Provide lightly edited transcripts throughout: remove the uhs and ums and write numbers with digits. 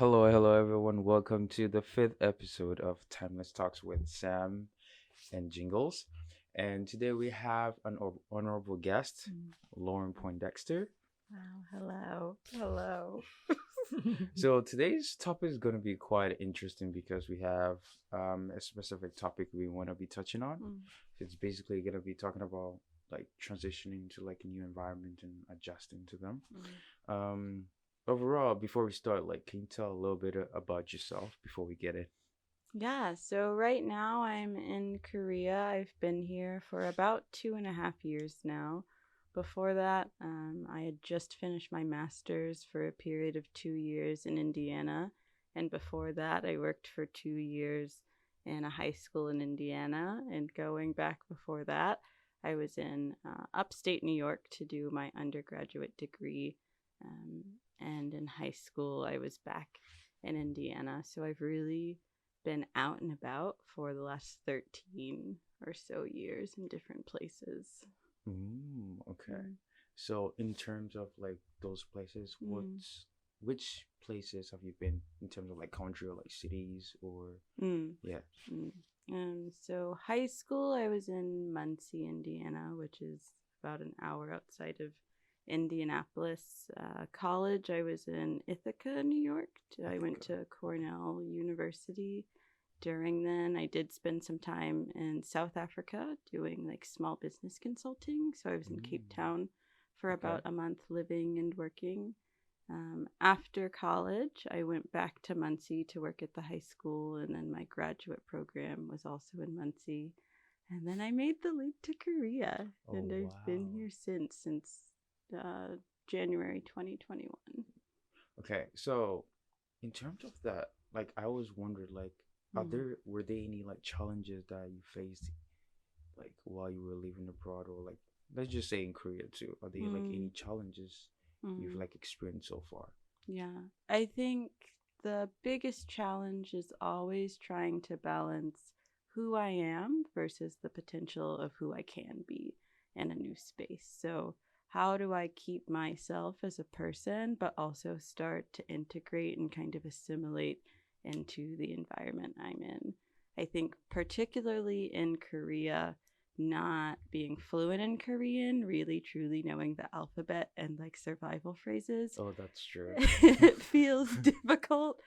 Hello everyone. Welcome to the fifth episode of Timeless Talks with Sam and Jingles. And today we have an honorable guest, Mm. Lauren Poindexter. Wow, hello. Hello. So today's topic is going to be quite interesting because we have a specific topic we want to be touching on. Mm. It's basically going to be talking about like transitioning to like a new environment and adjusting to them. Um, Overall, before we start, like, can you tell a little bit about yourself before we get it? Yeah, so right now I'm in Korea. I've been here for about 2.5 years now. Before that, I had just finished my master's for a period of 2 years in Indiana. And before that, I worked for 2 years in a high school in Indiana. And going back before that, I was in upstate New York to do my undergraduate degree. Um, and in high school, I was back in Indiana. So I've really been out and about for the last 13 or so years in different places. Okay. Mm. So in terms of like those places, Mm. which places have you been in terms of like country or like cities or Mm. yeah. Mm. So high school, I was in Muncie, Indiana, which is about an hour outside of Indianapolis. College, I was in Ithaca, New York. I went to Cornell University. During then, I did spend some time in South Africa doing like small business consulting. So I was in Cape Town for Okay. about a month living and working. After college, I went back to Muncie to work at the high school, and then my graduate program was also in Muncie. And then I made the leap to Korea, Oh, and I've been wow. here since uh, January 2021. Okay. So in terms of that, like I always wondered like Mm. were there any like challenges that you faced like while you were living abroad or like let's just say in Korea too? Are there like any Mm. challenges you've Mm. like experienced so far? Yeah, I think the biggest challenge is always trying to balance who I am versus the potential of who I can be in a new space. So, how do I keep myself as a person, but also start to integrate and kind of assimilate into the environment I'm in? I think, particularly in Korea, not being fluent in Korean, really truly knowing the alphabet and like survival phrases, Oh, that's true. it feels difficult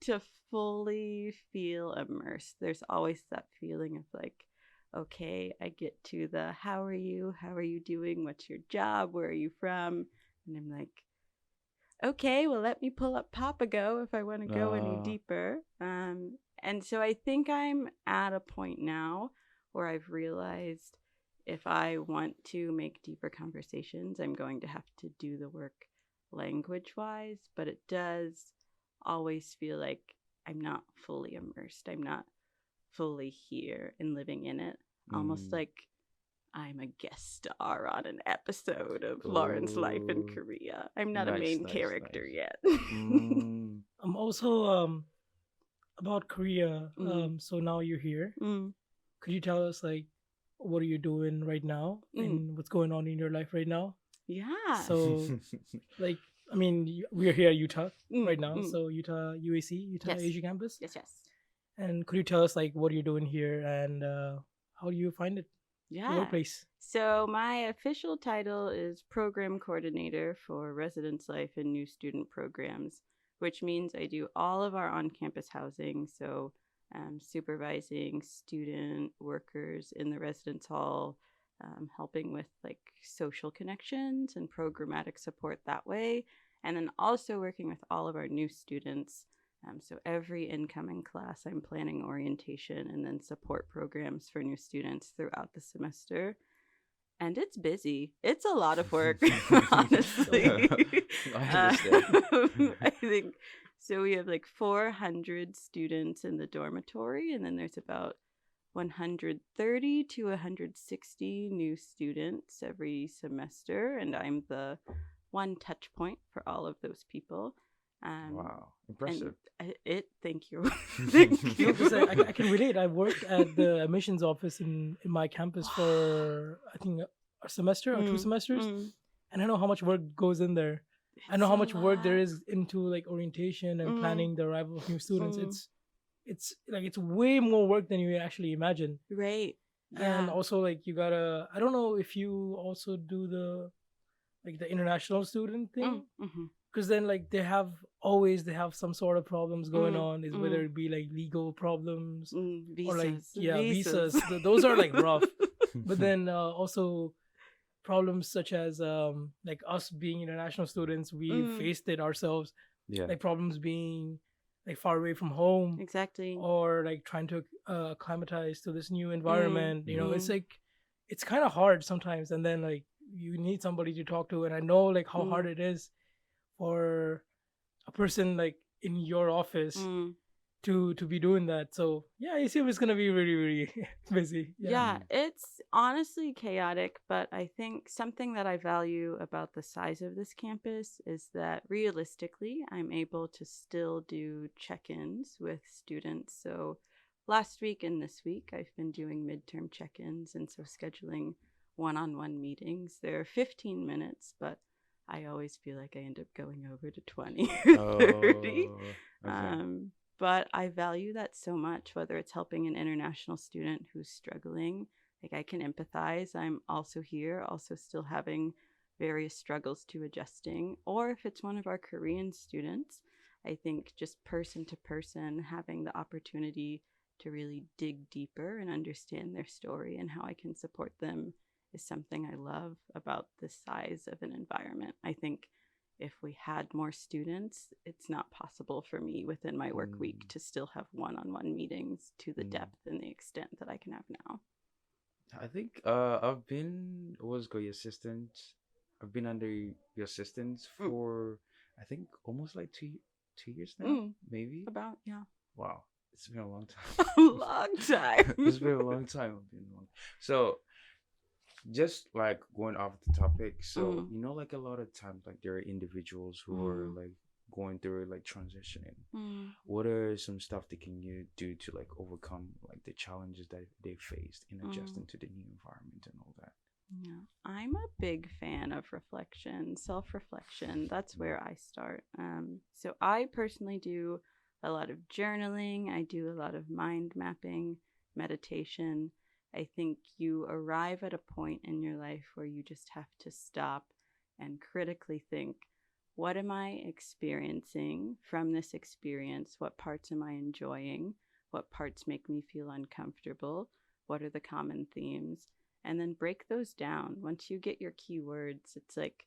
to fully feel immersed. There's always that feeling of like, okay, I get to the how are you? How are you doing? What's your job? Where are you from? And I'm like, okay, well, let me pull up Papago if I want to go any Uh, deeper. And so I think I'm at a point now where I've realized if I want to make deeper conversations, I'm going to have to do the work language wise, but it does always feel like I'm not fully immersed. I'm not fully here and living in it. Almost mm, like I'm a guest star on an episode of Lauren's Life in oh, Korea. I'm not a nice, main nice, character nice. yet. Mm, Also about Korea. Mm. So now you're here. Mm. Could you tell us like what are you doing right now Mm. and what's going on in your life right now? Yeah. So like I mean we're here at Utah Mm. right now. Mm. So Utah UAC, Utah Yes. Asia campus. Yes, yes. And could you tell us like what you're doing here and how do you find it? The Yeah. workplace. So my official title is Program Coordinator for Residence Life and New Student Programs, which means I do all of our on-campus housing. So supervising student workers in the residence hall, helping with like social connections and programmatic support that way. And then also working with all of our new students. So every incoming class, I'm planning orientation and then support programs for new students throughout the semester. And it's busy. It's a lot of work, honestly. I understand. I think so. We have like 400 students in the dormitory, and then there's about 130 to 160 new students every semester, and I'm the one touch point for all of those people. Wow, And impressive. thank you. Thank No, you. because I can relate. I worked at the admissions office in my campus for I think a semester or two Mm, semesters, mm. and I know how much work goes in there. I know It's how a much work there lot. is into like orientation and Mm, planning the arrival of new students. mm, It's like it's way more work than you actually imagine. right. And Yeah. also like you gotta, I don't know if you also do the like the international student Mm, thing, mm-hmm, because then like they have some sort of problems going mm, on, is whether mm, it be like legal problems or like visas. yeah Visas. visas. Those are like rough. But then also problems such as like us being international students, we mm, faced it ourselves, Yeah. like problems being like far away from home, exactly. or like trying to acclimatize to this new Mm, environment. It's mm, like it's kind of hard sometimes, and then like you need somebody to talk to. And I know like how hard mm, it is for a person like in your office mm. to be doing that. So yeah, ACM is gonna be really really busy. Yeah. Yeah, it's honestly chaotic, but I think something that I value about the size of this campus is that realistically, I'm able to still do check ins with students. So last week and this week, I've been doing midterm check ins, and so scheduling one on one meetings. They're 15 minutes, but I always feel like I end up going over to 20 or 30. Oh, okay. But I value that so much, whether it's helping an international student who's struggling. Like, I can empathize. I'm also here, also still having various struggles to adjusting. Or if it's one of our Korean students, I think just person to person, having the opportunity to really dig deeper and understand their story and how I can support them is something I love about the size of an environment. I think if we had more students, it's not possible for me within my work week Mm, to still have one on one meetings to the mm. depth and the extent that I can have now. I think I've been was go your assistant. I've been under your assistance Mm, for I think almost like 2 years now, mm, maybe. about, yeah. Wow, it's been a long A time. long time. It's been a long time. It's been long. So just like going off the topic, so mm, like a lot of times like there are individuals who are mm, like going through like transitioning. mm, What are some stuff that can you do to like overcome like the challenges that they faced in mm. adjusting to the new environment and all that? Yeah, I'm a big fan of reflection, self reflection. That's where I start. So I personally do a lot of journaling, I do a lot of mind mapping, meditation. I think you arrive at a point in your life where you just have to stop and critically think, what am I experiencing from this experience? What parts am I enjoying? What parts make me feel uncomfortable? What are the common themes? And then break those down. Once you get your keywords, it's like,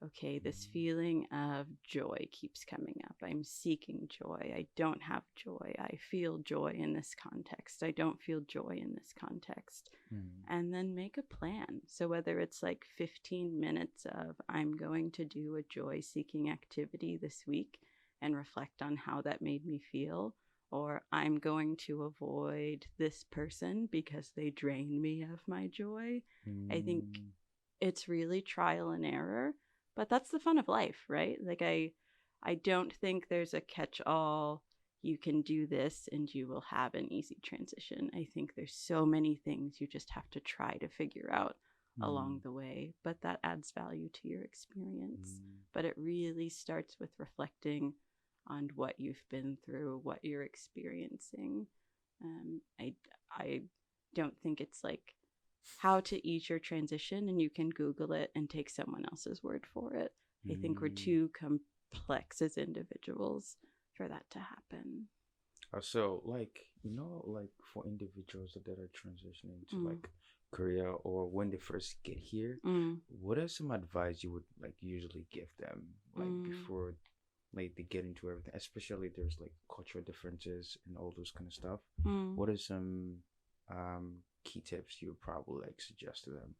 okay, this feeling of joy keeps coming up. I'm seeking joy. I don't have joy. I feel joy in this context. I don't feel joy in this context. Mm, And then make a plan. So whether it's like 15 minutes of I'm going to do a joy seeking activity this week and reflect on how that made me feel, or I'm going to avoid this person because they drain me of my joy. I think mm, it's really trial and error, but that's the fun of life, right? Like I don't think there's a catch-all, you can do this and you will have an easy transition. I think there's so many things you just have to try to figure out along mm, the way, but that adds value to your experience. mm, But it really starts with reflecting on what you've been through, what you're experiencing. I don't think it's like how to ease your transition and you can Google it and take someone else's word for it. I think we're mm. too complex as individuals for that to happen. So like like for individuals that are transitioning to Mm, like Korea or when they first get here, mm, what are some advice you would like usually give them like mm, before like they get into everything, especially there's like cultural differences and all those kind of stuff. mm. What are some key tips you would probably like suggest to them?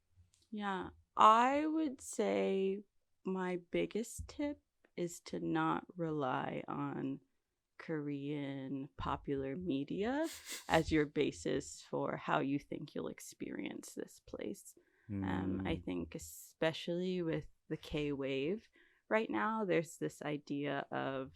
Yeah, I would say my biggest tip is to not rely on Korean popular media as your basis for how you think you'll experience this place. I Mm, think, especially with the K wave right now, there's this idea of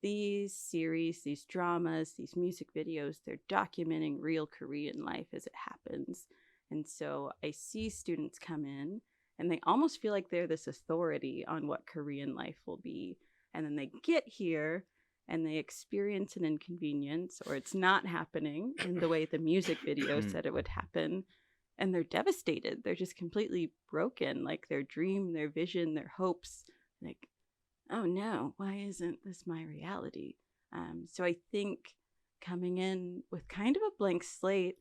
these series, these dramas, these music videos, they're documenting real Korean life as it happens. And so I see students come in and they almost feel like they're this authority on what Korean life will be. And then they get here and they experience an inconvenience, or it's not happening in the way the music video said it would happen. And they're devastated. They're just completely broken. Like their dream, their vision, their hopes. Like, oh no, why isn't this my reality? So I think coming in with kind of a blank slate,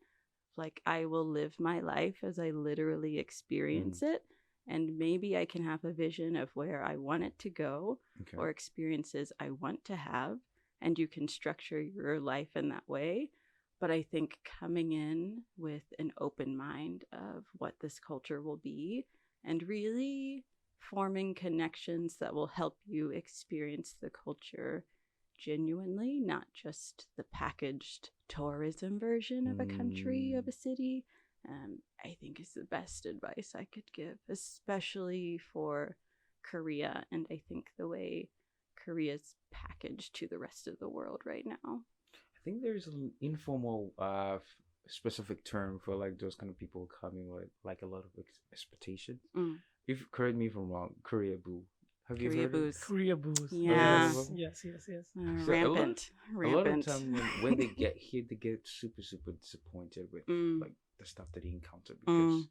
like I will live my life as I literally experience it. And maybe I can have a vision of where I want it to go, or experiences I want to have. And you can structure your life in that way. But I think coming in with an open mind of what this culture will be, and really forming connections that will help you experience the culture genuinely, not just the packaged tourism version of a country, of a city, I think is the best advice I could give, especially for Korea. And I think the way Korea's packaged to the rest of the world right now. I think there's an informal specific term for like those kind of people coming with like a lot of expectations. If correct me if I'm wrong, Korea Boo. Have you heard of it? Korea booze. Yeah. Yes. So Rampant. A lot of time when they get here, they get super disappointed with like the stuff that they encounter, because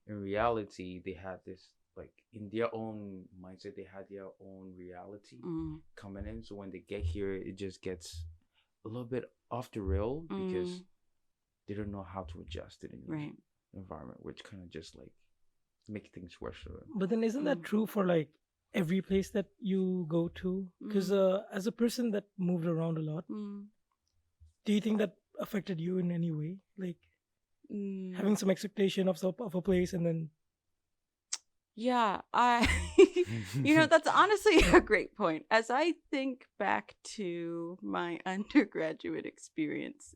in reality they had this, like in their own mindset, they had their own reality coming in. So when they get here, it just gets a little bit off the rail because they don't know how to adjust to the new environment, which kind of just like make things worse for them. But then isn't that true for like every place that you go to? Because as a person that moved around a lot, do you think that affected you in any way? Like having some expectation of a place and then... Yeah, that's honestly a great point. As I think back to my undergraduate experience,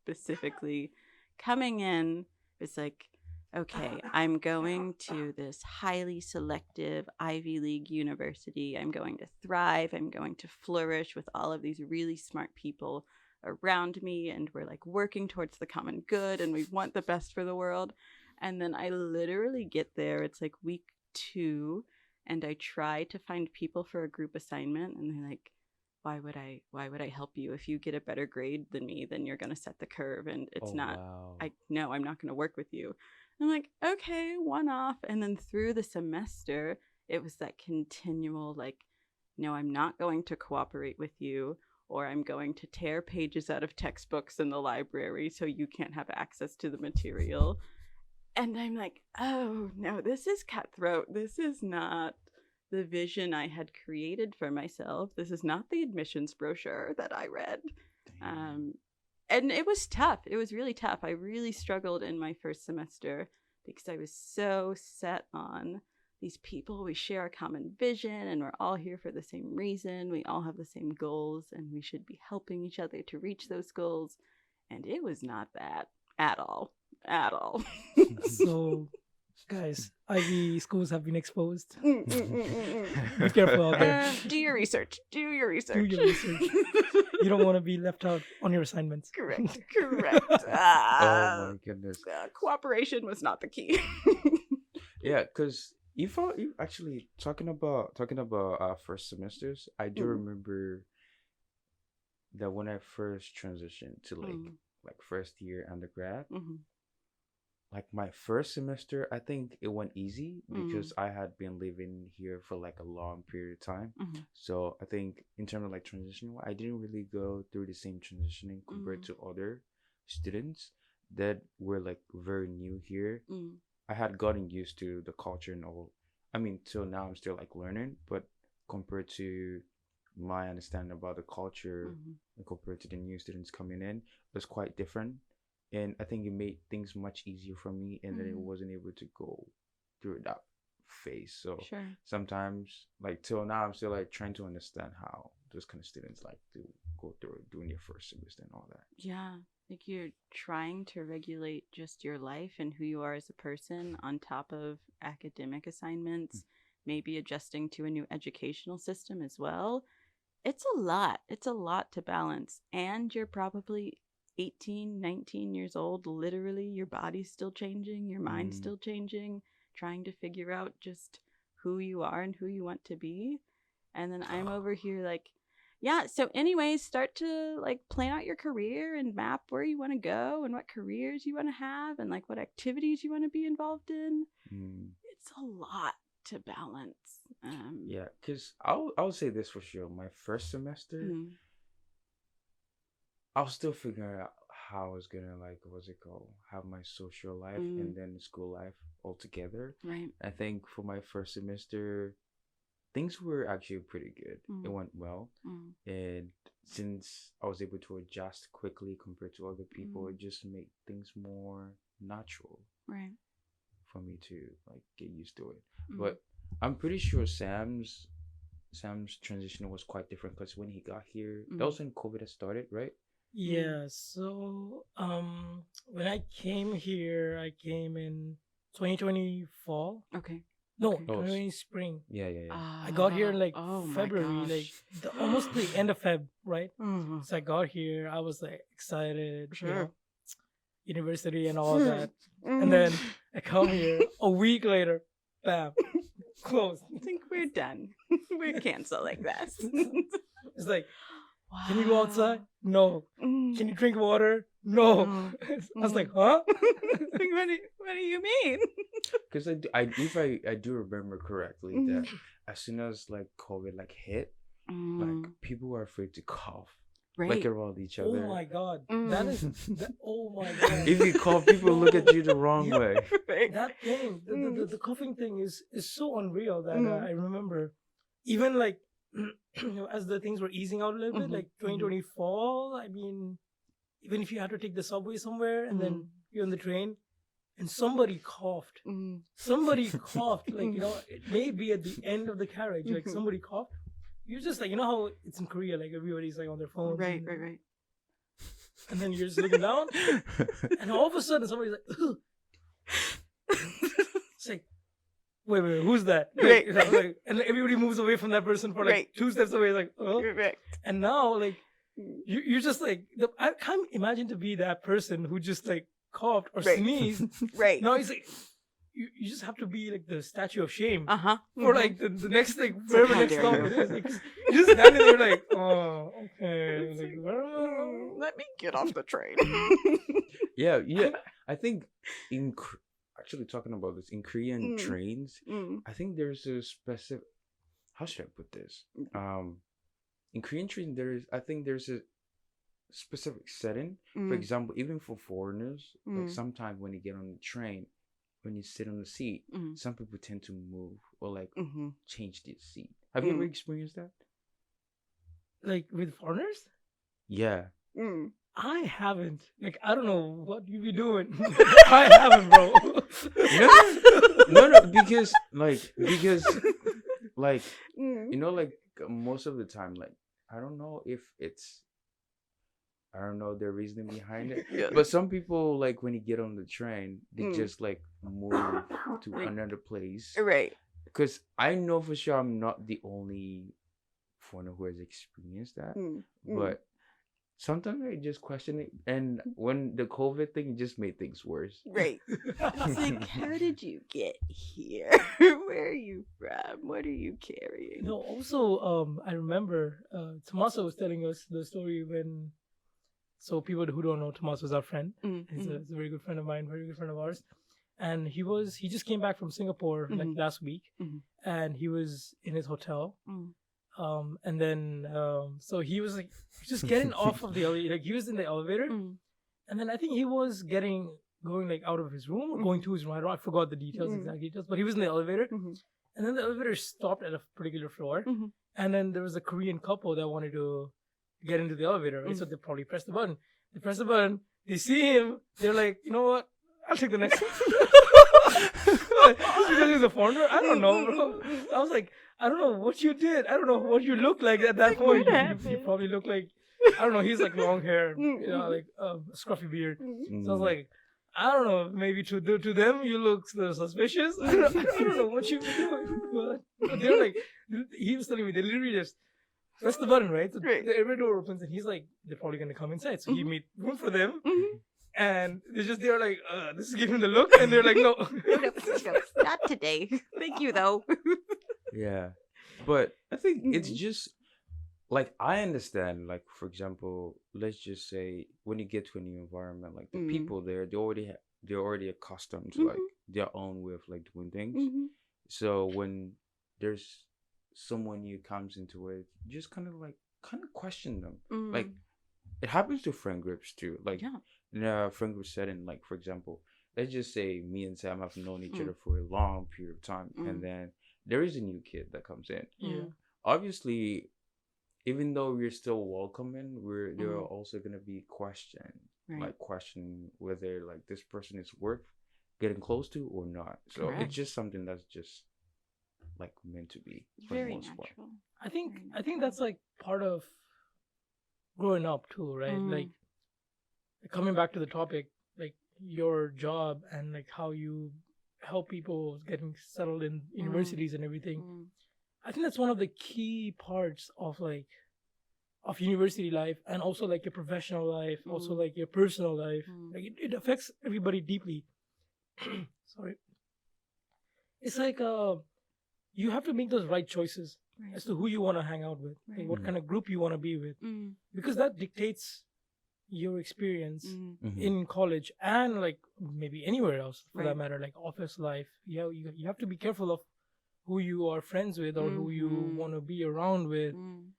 specifically coming in, it's like, okay, I'm going to this highly selective Ivy League university. I'm going to thrive. I'm going to flourish with all of these really smart people around me. And we're like working towards the common good and we want the best for the world. And then I literally get there. It's like week 2 and I try to find people for a group assignment. And they're like, why would I help you? If you get a better grade than me, then you're going to set the curve. And it's I'm not going to work with you. I'm like, okay, one off. And then through the semester, it was that continual, like, no, I'm not going to cooperate with you, or I'm going to tear pages out of textbooks in the library so you can't have access to the material. And I'm like, oh, no, this is cutthroat. This is not the vision I had created for myself. This is not the admissions brochure that I read. And it was tough. It was really tough. I really struggled in my first semester because I was so set on these people. We share a common vision and we're all here for the same reason. We all have the same goals and we should be helping each other to reach those goals. And it was not that at all. So, guys, Ivy schools have been exposed. Be careful out there. Do your research. You don't want to be left out on your assignments. Correct. Oh my goodness. Cooperation was not the key. Yeah, because if actually talking about first semesters, I do remember that when I first transitioned to like first year undergrad, like my first semester, I think it went easy because I had been living here for like a long period of time. So I think in terms of like transitioning, I didn't really go through the same transitioning compared to other students that were like very new here. I had gotten used to the culture and all. I mean, till now I'm still like learning, but compared to my understanding about the culture and compared to the new students coming in, it was quite different. And I think it made things much easier for me, and then it wasn't able to go through that phase. So sometimes, like till now, I'm still like trying to understand how those kind of students like to go through doing their first semester and all that. Yeah, like you're trying to regulate just your life and who you are as a person on top of academic assignments, maybe adjusting to a new educational system as well. It's a lot. It's a lot to balance, and you're probably 18, 19 years old. Literally, your body's still changing, your mind's still changing, trying to figure out just who you are and who you want to be. And then I'm over here like, yeah, so anyways, start to like plan out your career and map where you want to go and what careers you want to have and like what activities you want to be involved in. It's a lot to balance. Yeah, because I'll say this for sure. My first semester, I was still figuring out how I was gonna like have my social life and then school life all together. Right. I think for my first semester, things were actually pretty good. It went well, and since I was able to adjust quickly compared to other people, it just made things more natural. Right. For me to like get used to it. But I'm pretty sure Sam's transition was quite different because when he got here, that was when COVID had started, right? Yeah. So when I came here, I came in 2020 fall. Okay. No, 2020 spring. Yeah. I got here in like February, like almost the end of Feb, right? So I got here, I was like excited, university and all that. And then I come here a week later, bam, closed. I think we're done. We're canceling this. It's like, can you go outside? No. Can you drink water? No. I was like, huh? What do you mean? Because I do remember correctly that as soon as like COVID like hit, like people were afraid to cough. Right. Like around each other. Oh my god. Oh my god. If you cough, people look at you the wrong way. That thing, the coughing thing is so unreal that I remember even like as the things were easing out a little bit, like 2020 fall, I mean, even if you had to take the subway somewhere and then you're on the train and somebody coughed. Somebody coughed, like, it may be at the end of the carriage, like somebody coughed. You're just like, how it's in Korea, like everybody's like on their phone. Right. And then you're just looking down, and all of a sudden somebody's like, ugh. It's like, wait, who's that? Right. Like, and everybody moves away from that person for like 2 steps away, like, oh. Right. And now, like, you're just like, I can't imagine to be that person who just like coughed or sneezed. Right. Now he's like, you just have to be like the statue of shame for for like the next like wherever next stop it is. Like, you just standing there like, oh, okay. Like, let me get off the train. Yeah. I think actually talking about this in Korean trains, I think there's a specific. How should I put this? In Korean trains, there's a specific setting. For example, even for foreigners, like sometimes when you get on the train, when you sit on the seat, some people tend to move or like change their seat. Have you ever experienced that? Like with foreigners? Yeah. I haven't. Like, I don't know what you be doing. I haven't, bro. No, because like most of the time, like I don't know the reasoning behind it. Yeah. But some people, like, when you get on the train, they just, like, move to another place. Right. Because I know for sure I'm not the only foreigner who has experienced that. But sometimes I just question it. And when the COVID thing just made things worse. Right. It's like, how did you get here? Where are you from? What are you carrying? No, also, I remember Tommaso was telling us the story when... So people who don't know, Tomas was our friend. He's a very good friend of mine, very good friend of ours. And he just came back from Singapore like last week, and he was in his hotel. And then so he was like just getting off of the elevator, like he was in the elevator, and then I think he was going like out of his room or going to his room. I forgot the exact details, but he was in the elevator, and then the elevator stopped at a particular floor, and then there was a Korean couple that wanted to get into the elevator, right? So they probably press the button. They press the button. They see him. They're like, you know what? I'll take the next one. Just because he's a foreigner? I don't know, bro. I was like, I don't know what you did. I don't know what you look like at that point. You probably look like, I don't know. He's like long hair, like a scruffy beard. So I was like, I don't know. Maybe to them you look suspicious. I don't know what you were doing. But they're like, he was telling me they literally just press the button, right? So the elevator door opens, and he's like, they're probably going to come inside. So he made room for them. and they're like, this is giving the look, and they're like, no. No, not today. Thank you though. Yeah, but I think it's Mhm. just like I understand. Like for example, let's just say when you get to a new environment, like the Mm. people there, they're already accustomed to like their own way of like doing things. Mhm. So when there's someone new comes into it, you just kind of question them. Like Mm. it happens to friend groups too. Like Yeah. in a friend group setting, like for example, let's just say me and Sam have known each Mm. other for a long period of time, and Mm. then there is a new kid that comes in. Yeah. Obviously, even though we're still welcoming, there are Mhm. also gonna be Right. like question whether like this person is worth getting close to or not. So Correct. it's just something that's just like meant to be for Very the most part. natural. I think Very I think natural. that's like part of growing up too, right? Mm. Like coming back to the topic, like your job and like how you help people getting settled in universities and everything. Mm. I think that's one of the key parts of like of university life, and also like your professional life, also Mm. like your personal life. Mm. Like it affects everybody deeply. Sorry. It's like you have to make those right choices Right. as to who you want to hang out with, like Right. what Mhm. kind of group you want to be with, Mm. because that dictates your experience Mm. Mhm. in college and like maybe anywhere else for that Right. matter, like office life. You have to be careful of who you are friends with or who you Mhm. want to be around with, Mm.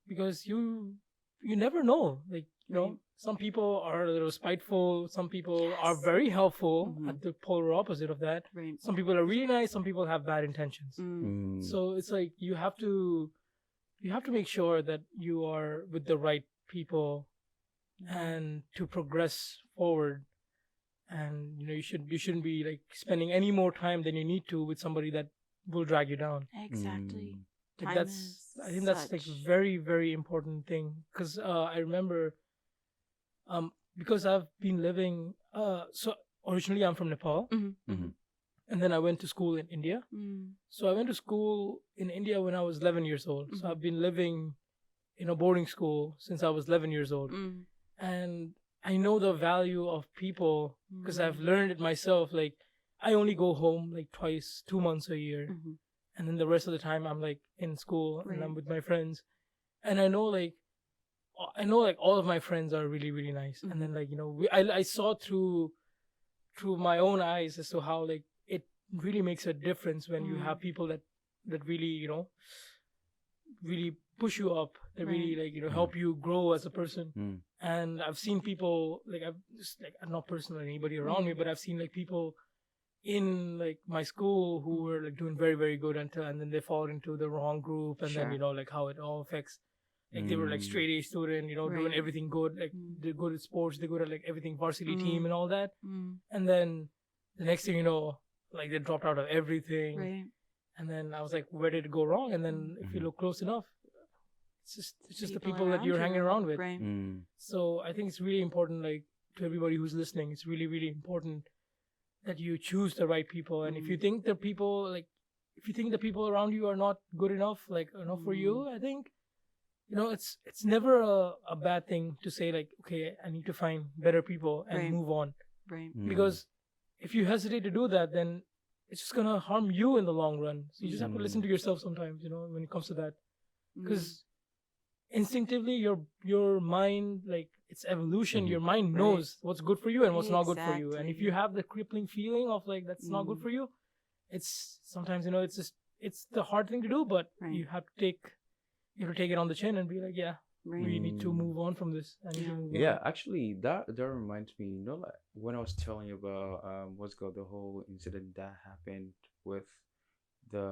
because you never know. Like Right. some people are a little spiteful, some people are Yes. very helpful Mhm. at the polar opposite of that. Right. Some people are really nice, some people have bad intentions. Mm. Mm. So it's like you have to make sure that you are with the right people and to progress forward. And you shouldn't be like spending any more time than you need to with somebody that will drag you down. Exactly. Mm. Like Time that's is I think that's like such- very, very important thing, because I remember because I've been living so originally I'm from Nepal, Mhm. Mhm. and then I went to school in India. Mm. So I went to school in India when I was 11 years old. So Mhm. I've been living in a boarding school since I was 11 years old. Mm. And I know the value of people because I've Mm. learned it myself. Like I only go home like twice, 2 months a year, Mhm. and then the rest of the time I'm like in school and I'm Right. with my friends. And I know like all of my friends are really, really nice. And then like I saw through my own eyes as to how like it really makes a difference when you have people that really really push you up, that really Right. like help you grow as a person. Mm. And I've seen people like I've just like not personally anybody around me, but I've seen like people in like my school who were like doing very, very good and then they fall into the wrong group, and Sure. then like how it all affects. Like they were like straight A student, doing Right. everything good. Like they're good at sports, they're good at like everything varsity team and all that. Mm. And then the next thing you know, like they dropped out of everything. Right. And then I was like, where did it go wrong? And then if you look close enough, it's just the people that you're hanging around with. Right. Mm. So I think it's really important, like to everybody who's listening, it's really, really important that you choose the right people. And if you think the people around you are not good enough, like enough for you, I think it's never a bad thing to say like, okay, I need to find better people and Right. move on. Right. Mm. Because if you hesitate to do that, then it's just gonna harm you in the long run. So you just have to listen to yourself sometimes, when it comes to that. Because instinctively your mind, like it's evolution, your mind knows what's good for you and what's not good for you. And if you have the crippling feeling of like that's not good for you, it's sometimes it's the hard thing to do, but Right. you have to take it on the chin and be like, yeah, Right. we need to move on from this. I need to move Yeah, on. actually, that reminds me. Like when I was telling you about what's called the whole incident that happened with the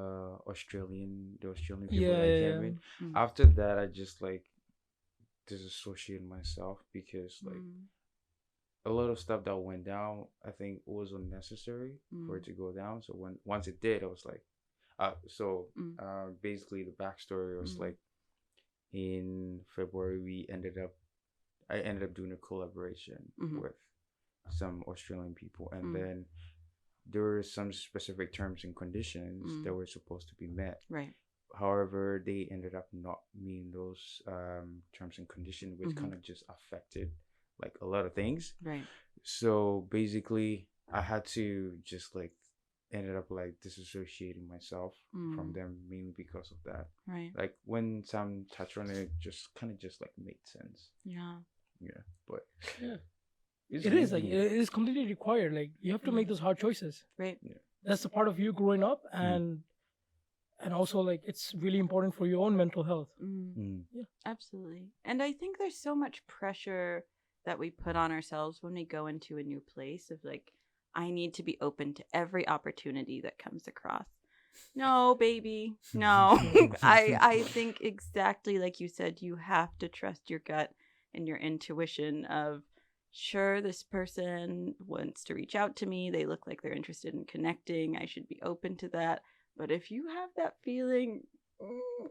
Australian people Yeah, that yeah, came yeah. in. After that, I just like disassociated myself because like a lot of stuff that went down, I think was unnecessary for it to go down. So once it did, I was like, basically the backstory was like in February I ended up doing a collaboration with some Australian people, and then there were some specific terms and conditions that were supposed to be met. Right. However, they ended up not meeting those terms and conditions, which kind of just affected like a lot of things. Right. So basically, I had to just like ended up like disassociating myself from them mainly because of that. Right. Like when Sam touched on it, just kind of just like made sense. Yeah. Yeah, but Yeah. it's It is like really- it is completely required. Like you have to make those hard choices. Right. That's the part of you growing up, and also like it's really important for your own mental health. Yeah. Absolutely. And I think there's so much pressure that we put on ourselves when we go into a new place of like, I need to be open to every opportunity that comes across. No, baby. No. I think exactly like you said, you have to trust your gut and your intuition of, sure, this person wants to reach out to me. They look like they're interested in connecting. I should be open to that. But if you have that feeling,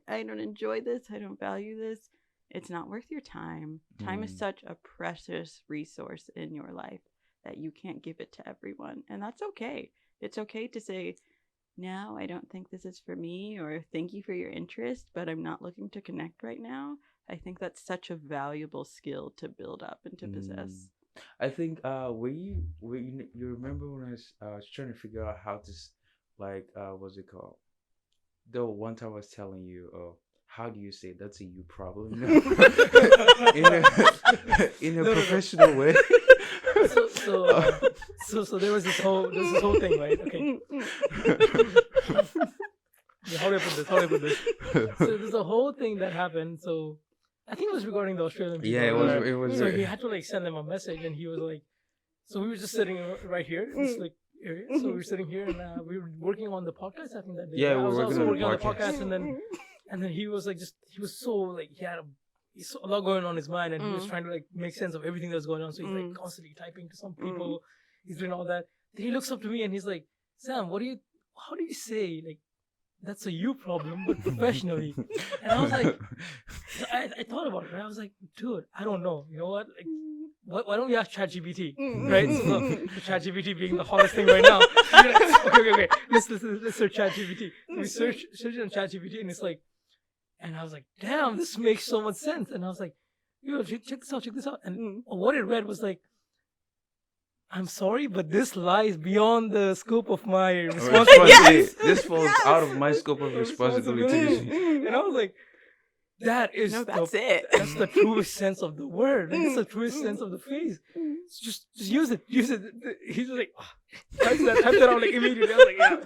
I don't enjoy this, I don't value this, it's not worth your time. Time is such a precious resource in your life that you can't give it to everyone. And that's okay. It's okay to say, no, I don't think this is for me, or thank you for your interest, but I'm not looking to connect right now. I think that's such a valuable skill to build up and to possess. I think you remember when I was trying to figure out how to what's it called? The one time I was telling you, how do you say that's a you problem? No. in a professional way. So there was this whole thing, right? Okay. How do I put this? So there's a whole thing that happened. So I think it was regarding the Australian people. Yeah, it was. So he had to like send them a message, and he was like, so we were just sitting right here, in this like area. So we were sitting here, and we were working on the podcast. I think that day. Yeah, I we was were also working on the podcast. podcast, and then he was like, he was so like he had a lot going on in his mind, and he was trying to like make sense of everything that was going on. So he's like constantly typing to some people. He's doing all that. Then he looks up to me and he's like, Sam, how do you say like that's a you problem, but professionally? And I was like, I thought about it, and I was like, dude, I don't know. You know what? Like, why don't we ask ChatGPT, right? So the ChatGPT being the hottest thing right now. Okay. Let's search ChatGPT. We search on ChatGPT, and it's like, and I was like, damn, this makes so much sense. And I was like, yo, check this out. And what it read was like, I'm sorry, but this lies beyond the scope of my responsibility. Yes! This falls out of my scope of responsibility. And I was like, that's it. That's the truest sense of the word. Like, that's the truest sense of the phrase. Just use it. He's just like, type that out like immediately. I was like, yeah,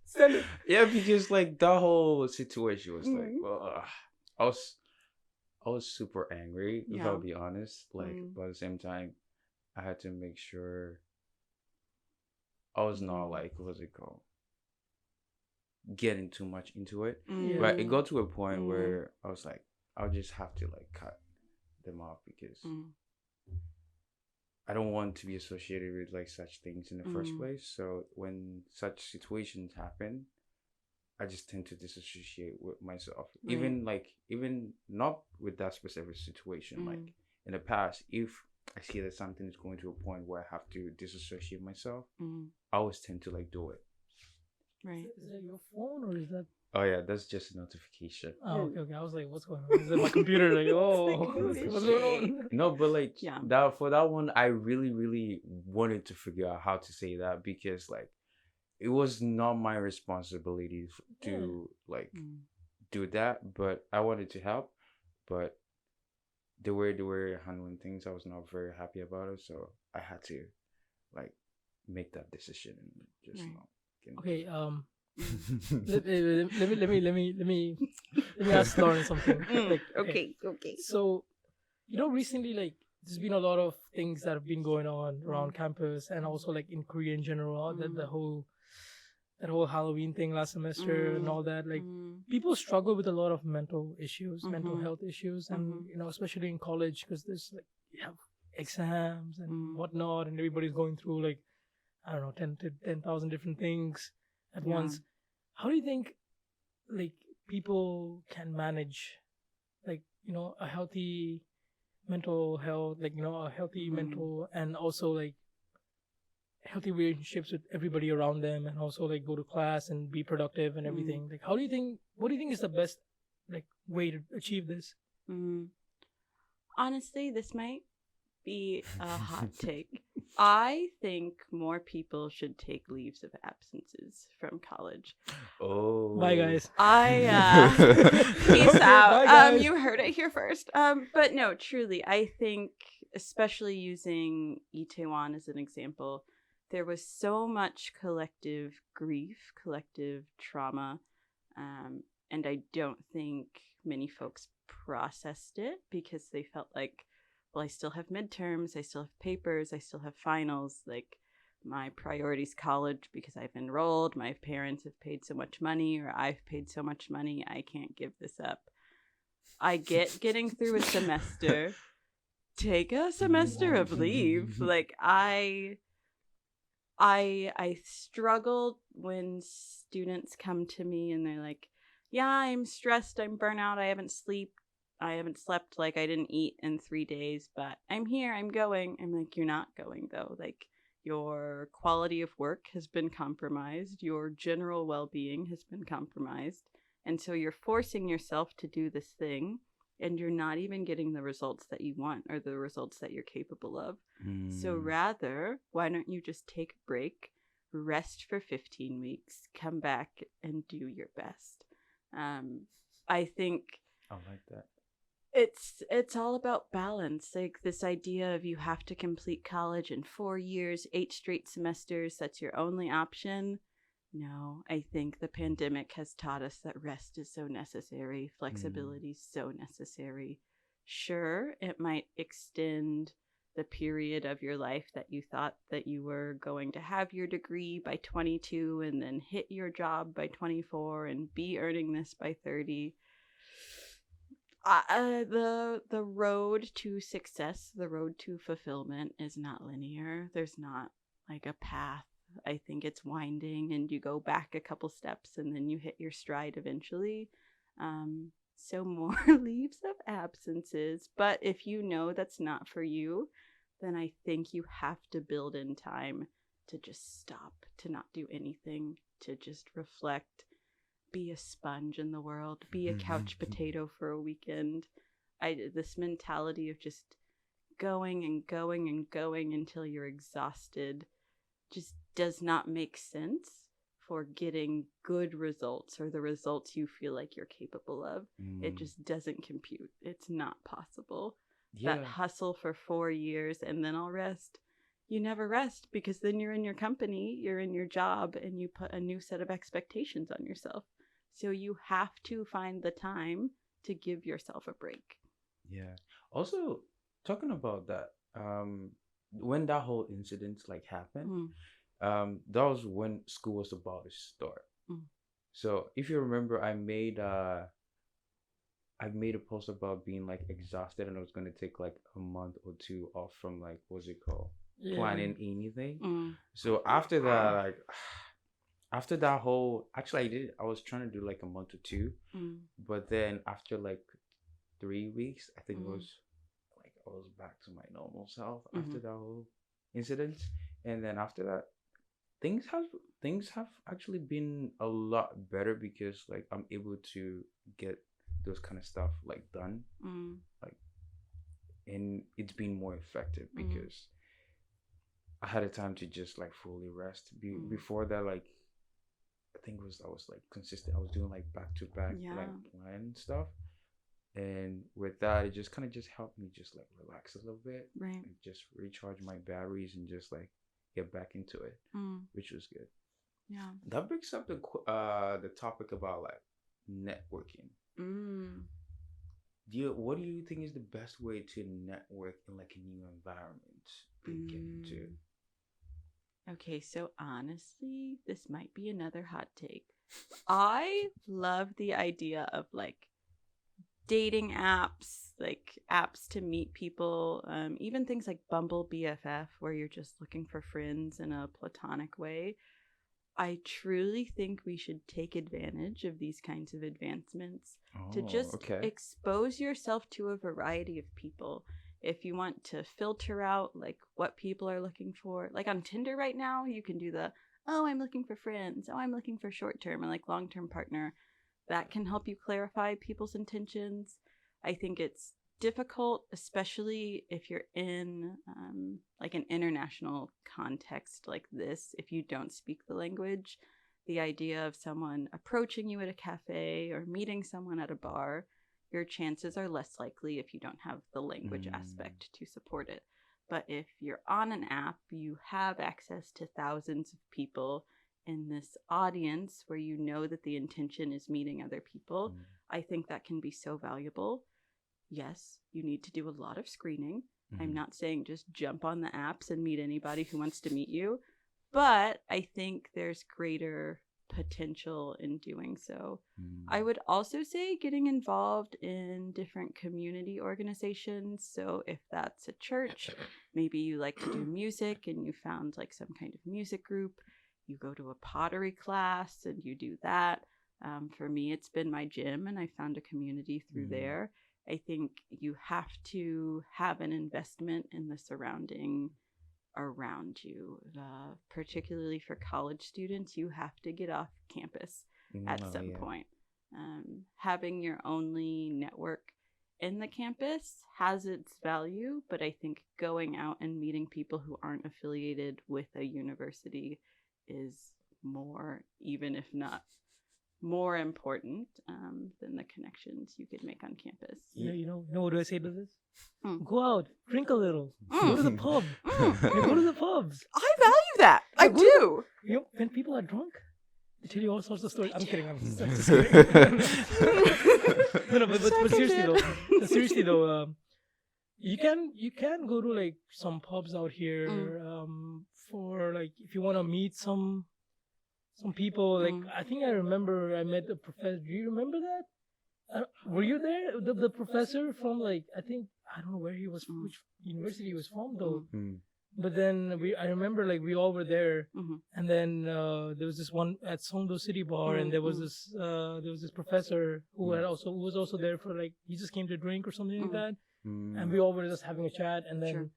send it. Yeah, because like the whole situation was like, well, I was super angry, if I'll be honest. Like, but at the same time, I had to make sure I was not like, what's it called? Getting too much into it. But it got to a point where I was like, I'll just have to like cut them off because I don't want to be associated with like such things in the first place. So when such situations happen, I just tend to disassociate with myself. Right. Even not with that specific situation. Like in the past, if I see that something is going to a point where I have to disassociate myself, I always tend to like do it. Right. Is that your phone or is that? Oh yeah, that's just a notification. Oh, okay. I was like, what's going on? Is it my computer? Like, what's going on? No, but like for that one, I really, really wanted to figure out how to say that because like it was not my responsibility to like do that, but I wanted to help, but the way they were handling things, I was not very happy about it, so I had to like make that decision and just okay. Let me ask Lauren something. Like, okay. So, recently, like, there's been a lot of things that have been going on around campus, and also like in Korea in general. That whole Halloween thing last semester and all that. Like, people struggle with a lot of mental issues, mental health issues, and especially in college because there's like you have exams and whatnot, and everybody's going through like 10,000 different things at once. How do you think like people can manage like a healthy mental health, like a healthy mental, and also like healthy relationships with everybody around them, and also like go to class and be productive and everything? Like, what do you think is the best like way to achieve this? Honestly, this might be a hot take. I think more people should take leaves of absences from college. Oh. Bye, guys. Peace Okay, out. bye, guys. You heard it here first. But no, truly, I think, especially using Itaewon as an example, there was so much collective grief, collective trauma, and I don't think many folks processed it because they felt like, well, I still have midterms, I still have papers, I still have finals, like my priority's college because I've enrolled, my parents have paid so much money, or I've paid so much money, I can't give this up. I get getting through a semester. Take a semester of leave. Like I struggle when students come to me and they're like, yeah, I'm stressed, I'm burnout, I haven't slept, like I didn't eat in 3 days, but I'm here, I'm going. I'm like, you're not going though. Like your quality of work has been compromised, your general well-being has been compromised, and so you're forcing yourself to do this thing and you're not even getting the results that you want or the results that you're capable of. So rather, why don't you just take a break, rest for 15 weeks, come back and do your best. I think I like that. it's all about balance. Like this idea of you have to complete college in 4 years, 8 straight semesters, that's your only option. No, I think the pandemic has taught us that rest is so necessary, flexibility is so necessary. Sure, it might extend the period of your life that you thought that you were going to have your degree by 22 and then hit your job by 24 and be earning this by 30. The road to success, the road to fulfillment is not linear. There's not like a path. I think it's winding and you go back a couple steps and then you hit your stride eventually. So more leaves of absences. But if you know that's not for you, then I think you have to build in time to just stop, to not do anything, to just reflect, be a sponge in the world, be a couch potato for a weekend. This mentality of just going and going and going until you're exhausted just does not make sense for getting good results or the results you feel like you're capable of. It just doesn't compute. It's not possible. That hustle for 4 years and then I'll rest. You never rest because then you're in your company, you're in your job, and you put a new set of expectations on yourself. So you have to find the time to give yourself a break. Yeah. Also, talking about that, when that whole incident like happened, that was when school was about to start. So if you remember, I made a post about being like exhausted and I was gonna take like a month or two off from like what's it called? Planning anything. So after that, like after that whole actually I was trying to do like a month or two, but then after like 3 weeks, I think it was like I was back to my normal self after that whole incident. And then after that, things have actually been a lot better because like I'm able to get those kind of stuff like done, like, and it's been more effective because I had a time to just like fully rest. Before that, like I think I was like consistent. I was doing like back to back like plan stuff, and with that, it just kind of just helped me just like relax a little bit, right, and just recharge my batteries and just like get back into it, which was good. Yeah, that brings up the topic about like networking. What do you think is the best way to network in like a new environment to get into? Okay, so honestly, this might be another hot take. I love the idea of like dating apps, like apps to meet people, even things like Bumble BFF, where you're just looking for friends in a platonic way. I truly think we should take advantage of these kinds of advancements to just expose yourself to a variety of people. If you want to filter out like what people are looking for, like on Tinder right now, you can do I'm looking for friends, I'm looking for short-term and like long-term partner. That can help you clarify people's intentions. I think it's difficult, especially if you're in like an international context like this. If you don't speak the language, the idea of someone approaching you at a cafe or meeting someone at a bar, your chances are less likely if you don't have the language aspect to support it. But if you're on an app, you have access to thousands of people in this audience where you know that the intention is meeting other people. I think that can be so valuable. Yes, you need to do a lot of screening. I'm not saying just jump on the apps and meet anybody who wants to meet you, but I think there's greater potential in doing so. I would also say getting involved in different community organizations. So if that's a church, maybe you like to do music and you found like some kind of music group, you go to a pottery class and you do that. For me, it's been my gym, and I found a community through there. I think you have to have an investment in the surrounding around you. Particularly for college students, you have to get off campus at some point. Having your only network in the campus has its value, but I think going out and meeting people who aren't affiliated with a university is more, even if not more important than the connections you could make on campus. Yeah, you know what do I say to this? Go out, drink a little, go to the pub. Go to the pubs. I value that. I do. You know, when people are drunk, they tell you all sorts of stories. I'm kidding. I'm just kidding. No, but seriously though, you can go to like some pubs out here for like if you want to meet some people. Like I think I remember I met a professor. Do you remember that? Were you there? The professor from like I don't know where he was, which university he was from though. But then I remember like we all were there, and then there was this one at Songdo City Bar, and there was this professor who was also there for like he just came to drink or something like that, and we all were just having a chat, and then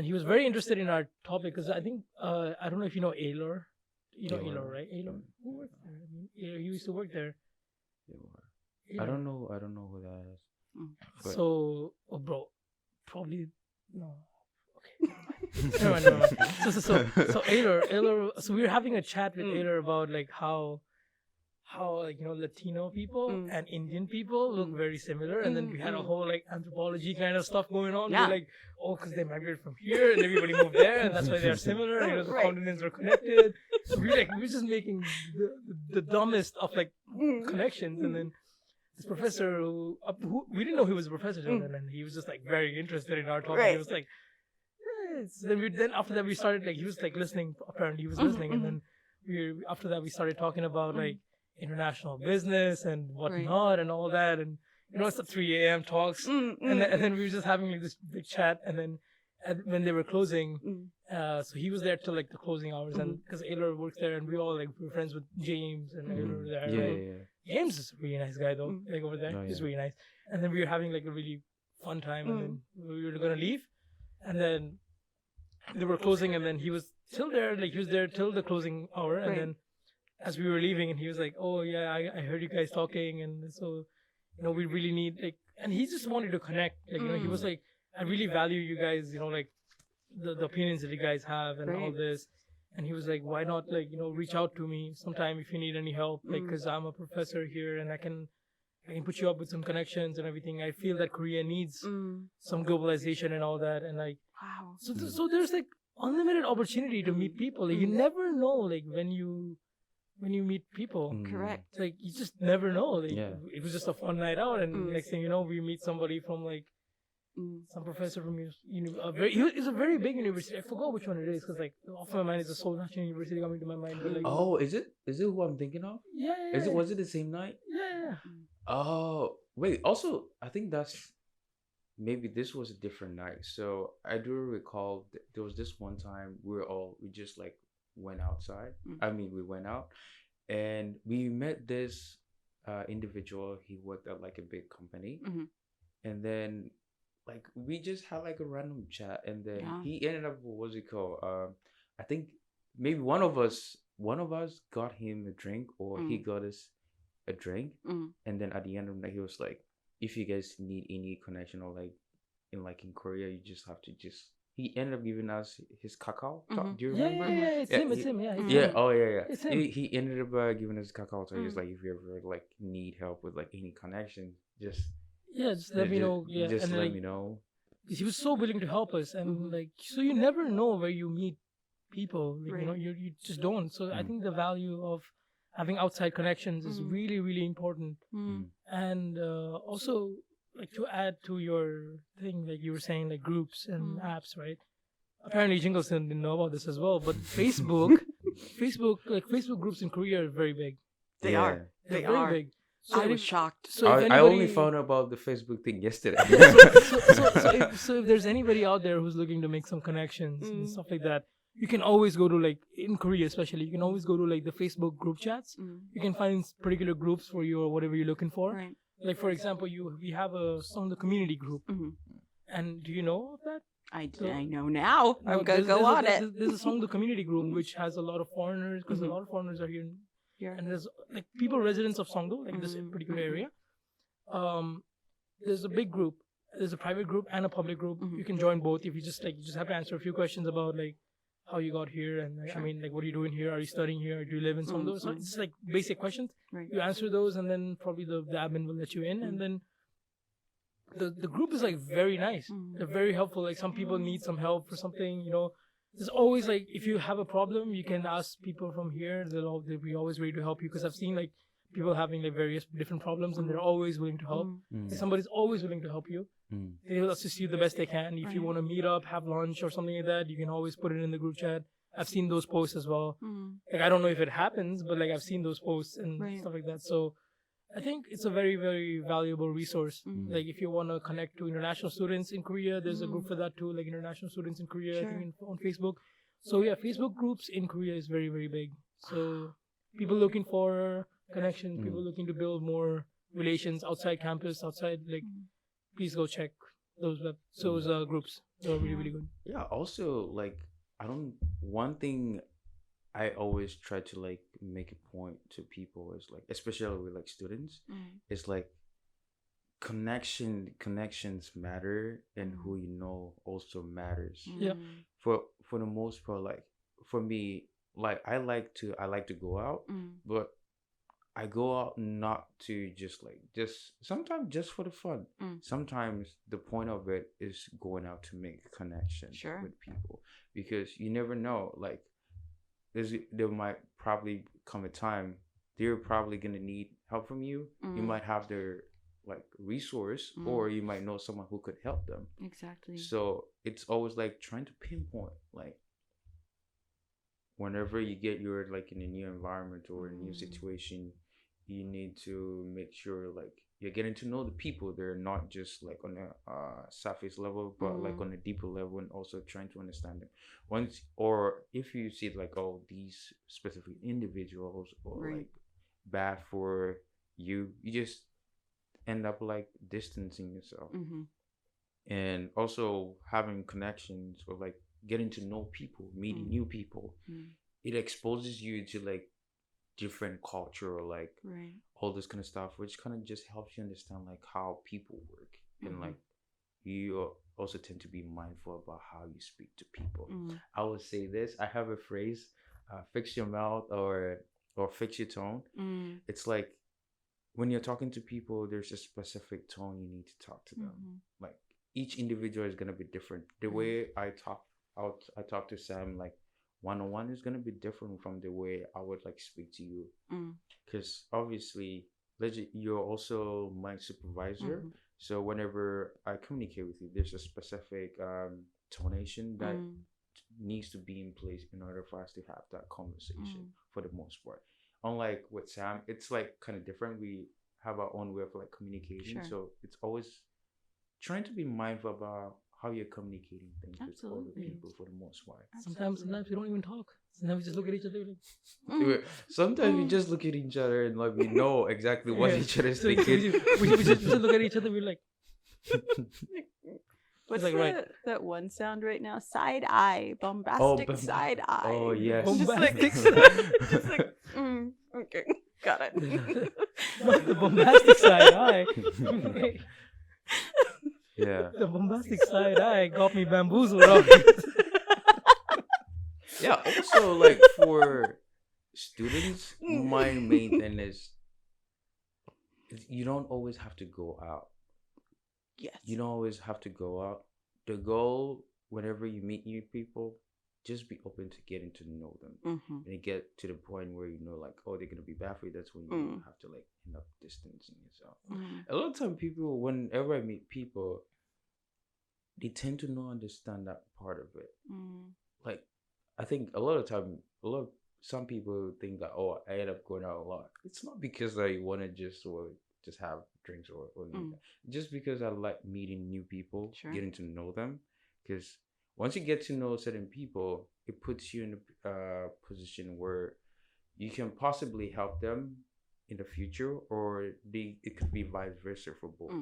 he was very interested in our topic because I think I don't know if you know Aylor. You know Aylor, right? Aylor, who works there? I mean, he used to work there. I don't know who that is. So, bro, probably no. Okay, never mind. So Aylor. So we were having a chat with Aylor about like how like Latino people and Indian people look very similar, and then we had a whole like anthropology kind of stuff going on. Yeah. We're like, because they migrated from here and everybody moved there, and that's why they are similar. And, the continents are connected. So we're just making the dumbest of like connections, and then this professor who we didn't know he was a professor, and he was just like very interested in our topic. He was like, yes. Then after that we started like he was like listening. Apparently he was listening, and then after that we started talking about like international business and whatnot and all that, and it's the 3 a.m. talks, and then we were just having like this big chat, and then when they were closing, so he was there till like the closing hours, and because Aylor works there, and we all like were friends with James and Aylor there. Yeah. James is a really nice guy though, like over there, he's really nice. And then we were having like a really fun time, and then we were gonna leave, and then they were closing, and then he was still there, like he was there till the closing hour, and then as we were leaving, and he was like, "Oh yeah, I heard you guys talking, and so we really need like," and he just wanted to connect, like he was like, "I really value you guys, like the opinions that you guys have and all this," and he was like, "Why not like reach out to me sometime if you need any help, like because I'm a professor here and I can put you up with some connections and everything. I feel that Korea needs some globalization and all that, and like wow, so there's like unlimited opportunity to meet people. Like, you never know like when you meet people. Correct. It's like you just never know. Like it was just a fun night out, and next thing you know, we meet somebody from like some professor from it's a very big university. I forgot which one it is because like off my mind is the Seoul National University coming to my mind. But, like, is it who I'm thinking of? Yeah. Was it the same night? Yeah. Oh wait. Also, I think maybe this was a different night. So I do recall there was this one time we just like went outside. I mean, we went out and we met this individual. He worked at like a big company, and then like we just had like a random chat, and then he ended up with what's it called? I think maybe one of us got him a drink, or he got us a drink, and then at the end of the night he was like, if you guys need any connection or like in Korea, you just have to just. He ended up giving us his kakao. Do you Yeah, remember? it's him. It's him. Yeah, it's Yeah. him. Oh yeah. It's him. He ended up giving us kakao. So he's like, if you ever like need help with like any connection, just just let me know. Yeah, just and let like, me know. he was so willing to help us, and like, so you never know where you meet people. Like, you know, you just don't. So I think the value of having outside connections is really, really important. And also, like, to add to your thing, like you were saying, like groups and apps, right? Apparently Jingleson didn't know about this as well, but Facebook groups in Korea are very big. They are. They're They very are. big. I was shocked. So if I only anybody- found out about the Facebook thing yesterday. so if there's anybody out there who's looking to make some connections and stuff like that, you can always go to, like, in Korea especially, you can always go to like the Facebook group chats. You can find particular groups for you or whatever you're looking for. Right. Like, for example, we have a Song the Community group. And do you know of that? I know now. No, I'm gonna there's- go there's a- on it. there's- There's a Song the Community group which has a lot of foreigners, because a lot of foreigners are here. Here. And there's like people residents of Songdo, like this particular area. There's a big group. There's a private group and a public group. You can join both if you just have to answer a few questions about like how you got here, and like, I mean, like, what are you doing here? Are you studying here? Or do you live in Songdo? So it's like basic questions. Right. You answer those, and then probably the admin will let you in, and then the group is like very nice. They're very helpful. Like, some people need some help for something, you know. There's always, like, if you have a problem, you can ask people from here. They'll be always ready to help you, because I've seen like people having like various different problems, and they're always willing to help. Somebody's always willing to help you. They will assist you the best they can. If you want to meet up, have lunch or something like that, you can always put it in the group chat. I've seen those posts as well. Like, I don't know if it happens, but like, I've seen those posts and stuff like that. So I think it's a very, very valuable resource. Like, if you want to connect to international students in Korea, there's a group for that too, like international students in Korea, I think, on Facebook. So yeah, Facebook groups in Korea is very, very big. So people looking for connection, people looking to build more relations outside campus, outside, like, please go check those groups. They're really, really good. Yeah, also, like, one thing I always try to like make a point to people is like, especially with like students, is like connections matter, and who you know also matters. Yeah. For the most part, like, for me, like, I like to go out, but I go out not to just sometimes just for the fun. Sometimes the point of it is going out to make connections with people, because you never know, like, there might probably come a time they're probably gonna need help from you. You might have their like resource, or you might know someone who could help them. Exactly. So it's always like trying to pinpoint, like, whenever you get your like in a new environment or a new situation, you need to make sure like you're getting to know the people. They're not just like on a surface level, but like on a deeper level, and also trying to understand them. Or if you see like, oh, these specific individuals or like bad for you, you just end up like distancing yourself. And also having connections, or like getting to know people, meeting new people, it exposes you to like different culture, or like all this kind of stuff, which kind of just helps you understand like how people work. And like, you also tend to be mindful about how you speak to people. I would say this, I have a phrase, fix your mouth or fix your tone. It's like, when you're talking to people, there's a specific tone you need to talk to them. Like, each individual is going to be different. The way I talk to Sam, like, one-on-one, is going to be different from the way I would like speak to you, because obviously you're also my supervisor. So whenever I communicate with you, there's a specific tonation that needs to be in place in order for us to have that conversation, for the most part. Unlike with Sam, it's like kind of different. We have our own way of like communicating. So it's always trying to be mindful about how you're communicating things with other people, for the most part. Sometimes we don't even talk. Sometimes we just look at each other like... Sometimes we just look at each other and like we know exactly what each other is thinking. We just look at each other, we're like... What's like, that one sound right now? Side eye. Bombastic side eye. Oh, yes. Bombastic Just like, okay. Got it. Not the bombastic side eye. Yeah. The bombastic side eye got me bamboozled. Up. Yeah. Also, like for students, my main thing is you don't always have to go out. Yes. You don't always have to go out. The goal, whenever you meet new people, just be open to getting to know them. Mm-hmm. And you get to the point where you know, like, oh, they're gonna be bad for you. That's when you have to like end up distancing yourself. A lot of time, people, whenever I meet people, they tend to not understand that part of it. Like, I think a lot of time, some people think that, oh, I end up going out a lot. It's not because I want to just have drinks or just because I like meeting new people, getting to know them. Because once you get to know certain people, it puts you in a position where you can possibly help them in the future, or it could be vice versa for both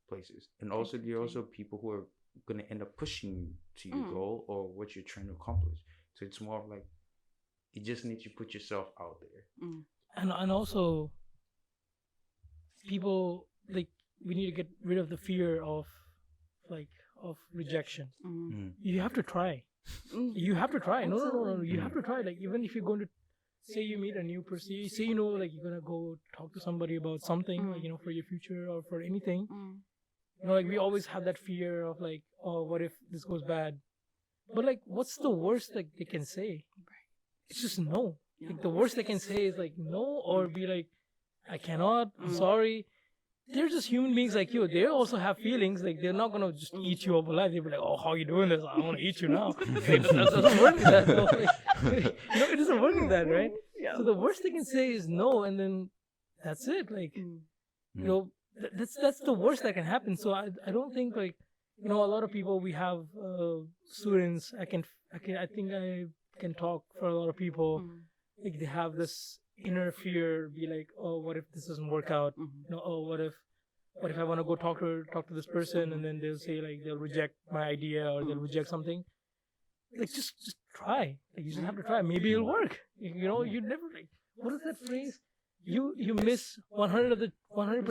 places. And also, there are also people who are going to end up pushing you to your goal or what you're trying to accomplish. So it's more of like, you just need to put yourself out there. And also, people, like, we need to get rid of the fear of rejection. You have to try. You have to try. No. You have to try. Like, even if you're going to say you meet a new person, say like you're gonna go talk to somebody about something, like, for your future or for anything. Like, we always have that fear of like, oh, what if this goes bad? But like, what's the worst that they can say? It's just no. Like, the worst they can say is like no, or be like, I cannot, I'm sorry. They're just human beings like you. They also have feelings. Like, they're not gonna just eat you up alive. They'll be like, oh, how you doing this? I want to eat you now. Like, that doesn't work like that. So, like, it doesn't work like that, right? So the worst they can say is no, and then that's it. Like, that's the worst that can happen. So I don't think, like, a lot of people, we have students. I think I can talk for a lot of people. Like, they have this inner fear, be like, oh, what if this doesn't work out? Oh, what if I want to go talk to this person, and then they'll say, like, they'll reject my idea, or they'll reject something. Like, just try. Like, you just have to try. Maybe it'll work. You never, like, what is that phrase? You miss 100%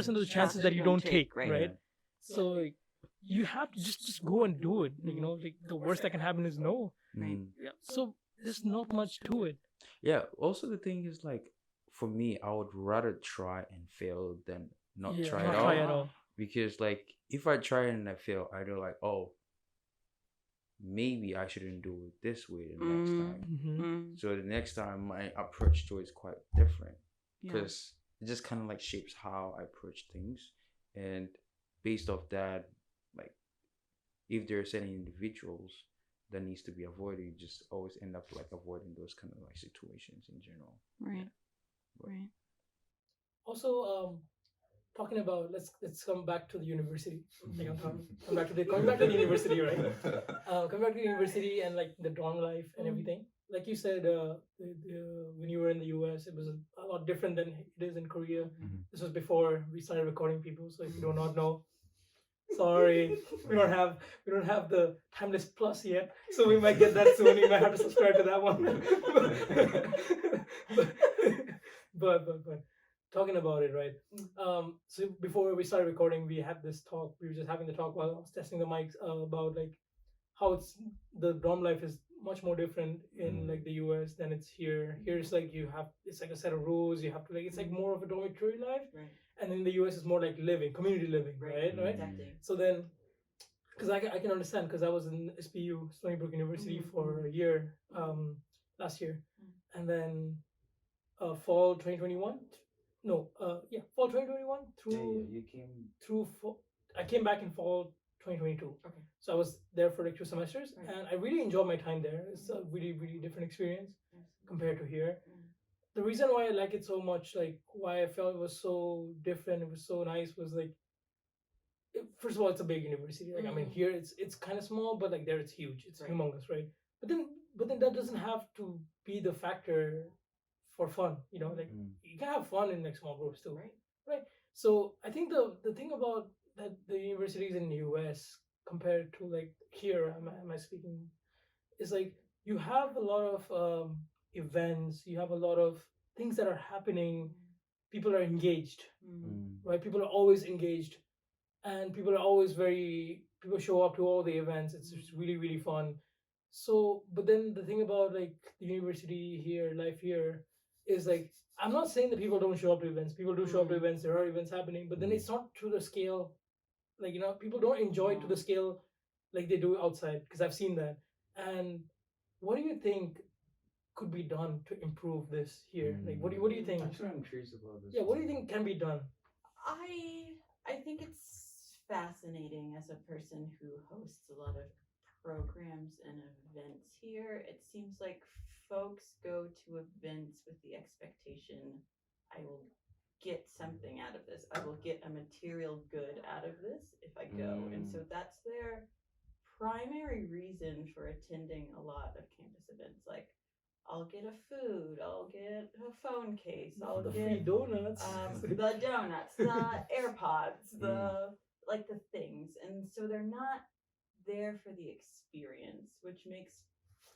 of the chances that you don't take, right? So, like, you have to just go and do it. Like, like, the worst that can happen is no. Right. Yeah. So there's not much to it. Yeah. Also, the thing is, like, for me, I would rather try and fail than not try at all. Because, like, if I try and I fail, I know, like, oh, maybe I shouldn't do it this way the next time. So the next time, my approach to it is quite different. Because it just kind of like shapes how I approach things. And based off that, like, if there are certain individuals that needs to be avoided, you just always end up like avoiding those kind of like situations in general. Right. Right. Also, talking about, let's come back to the university. Come back to the university, right? Come back to the university and like the dorm life and everything. Like you said, when you were in the US, it was a lot different than it is in Korea. This was before we started recording people, so if you do not know, sorry, we don't have the Timeless Plus yet, so we might get that soon. You might have to subscribe to that one. but talking about it, right? So before we started recording, we had this talk. We were just having the talk while I was testing the mics about like how the dorm life is much more different in like the US than it's here. Here it's like it's like a set of rules. You have to, like, it's like more of a dormitory life, right? And in the US it's more like community living, right? Exactly. So then, because I can understand, because I was in SPU, Stony Brook University, for a year last year, and then fall 2021. Fall 2021 I came back in fall 2022. Okay. So I was there for like 2 semesters, and I really enjoyed my time there. It's a really, really different experience compared to here. The reason why I like it so much, like why I felt it was so different, it was so nice, was like, first of all, it's a big university. Like, I mean, here it's kind of small, but like there it's huge. It's humongous, right? But then that doesn't have to be the factor for fun. Like, you can have fun in like small groups too, right? So I think the thing about that the universities in the US compared to like here, am I speaking, is like you have a lot of events, you have a lot of things that are happening people are engaged, Mm. right? People are always engaged, and people are always people show up to all the events. It's just really, really fun. So, but then the thing about like the university here, life here, is like, I'm not saying that people don't show up to events. People do show up to events. There are events happening, but then it's not to the scale. Like, people don't enjoy it to the scale like they do outside, because I've seen that. And what do you think could be done to improve this here? Like, what do you think? Actually, I'm curious about this. Yeah, what do you think can be done? I think it's fascinating as a person who hosts a lot of programs and events here. It seems like folks go to events with the expectation, I will get something out of this. I will get a material good out of this if I go. And so that's their primary reason for attending a lot of campus events. Like, I'll get a food, I'll get a phone case, I'll The get free donuts. the donuts, the AirPods, the things. And so they're not there for the experience, which makes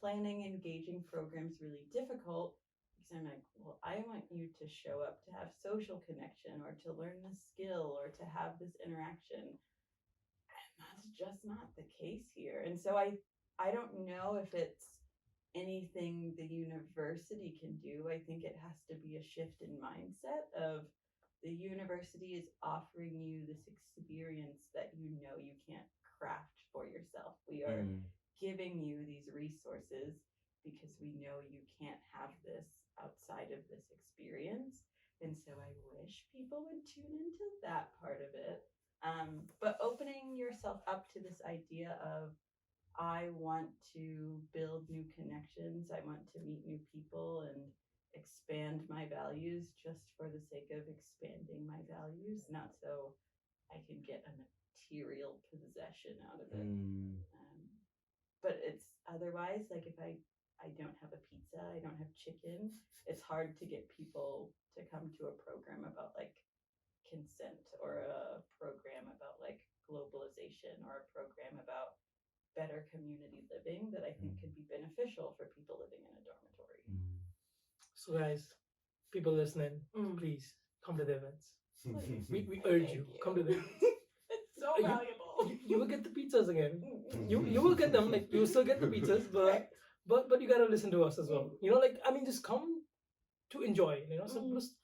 planning engaging programs really difficult, because I'm like, well, I want you to show up to have social connection or to learn the skill or to have this interaction. And that's just not the case here. And so I don't know if it's anything the university can do. I think it has to be a shift in mindset of the university is offering you this experience that you can't craft for yourself. We are giving you these resources because we know you can't have this outside of this experience. And so I wish people would tune into that part of it. But opening yourself up to this idea of, I want to build new connections. I want to meet new people and expand my values just for the sake of expanding my values, not so I can get a material possession out of it. But it's otherwise, like if I don't have a pizza, I don't have chicken, it's hard to get people to come to a program about like consent, or a program about like globalization, or a program about better community living that I think could be beneficial for people living in a dormitory. So guys, people listening, please come to the events. We urge you, come to the events. It's so valuable. You will get the pizzas again. You will get them, like you will still get the pizzas, but you gotta listen to us as well. Like, I mean, just come to enjoy. So just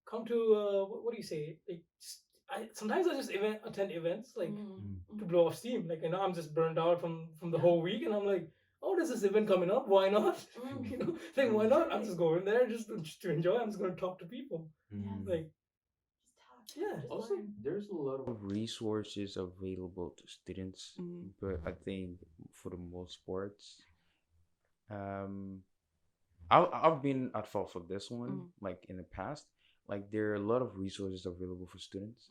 come to what do you say? Like, sometimes I just attend events like to blow off steam. Like, I'm just burned out from the whole week, and I'm like, oh, there's this event coming up. Why not? Like, why not? I'm just going there just to enjoy. I'm just going to talk to people. Like, yeah. Also, there's a lot of resources available to students, but I think for the most parts, I've been at fault for this one, like in the past. Like, there are a lot of resources available for students,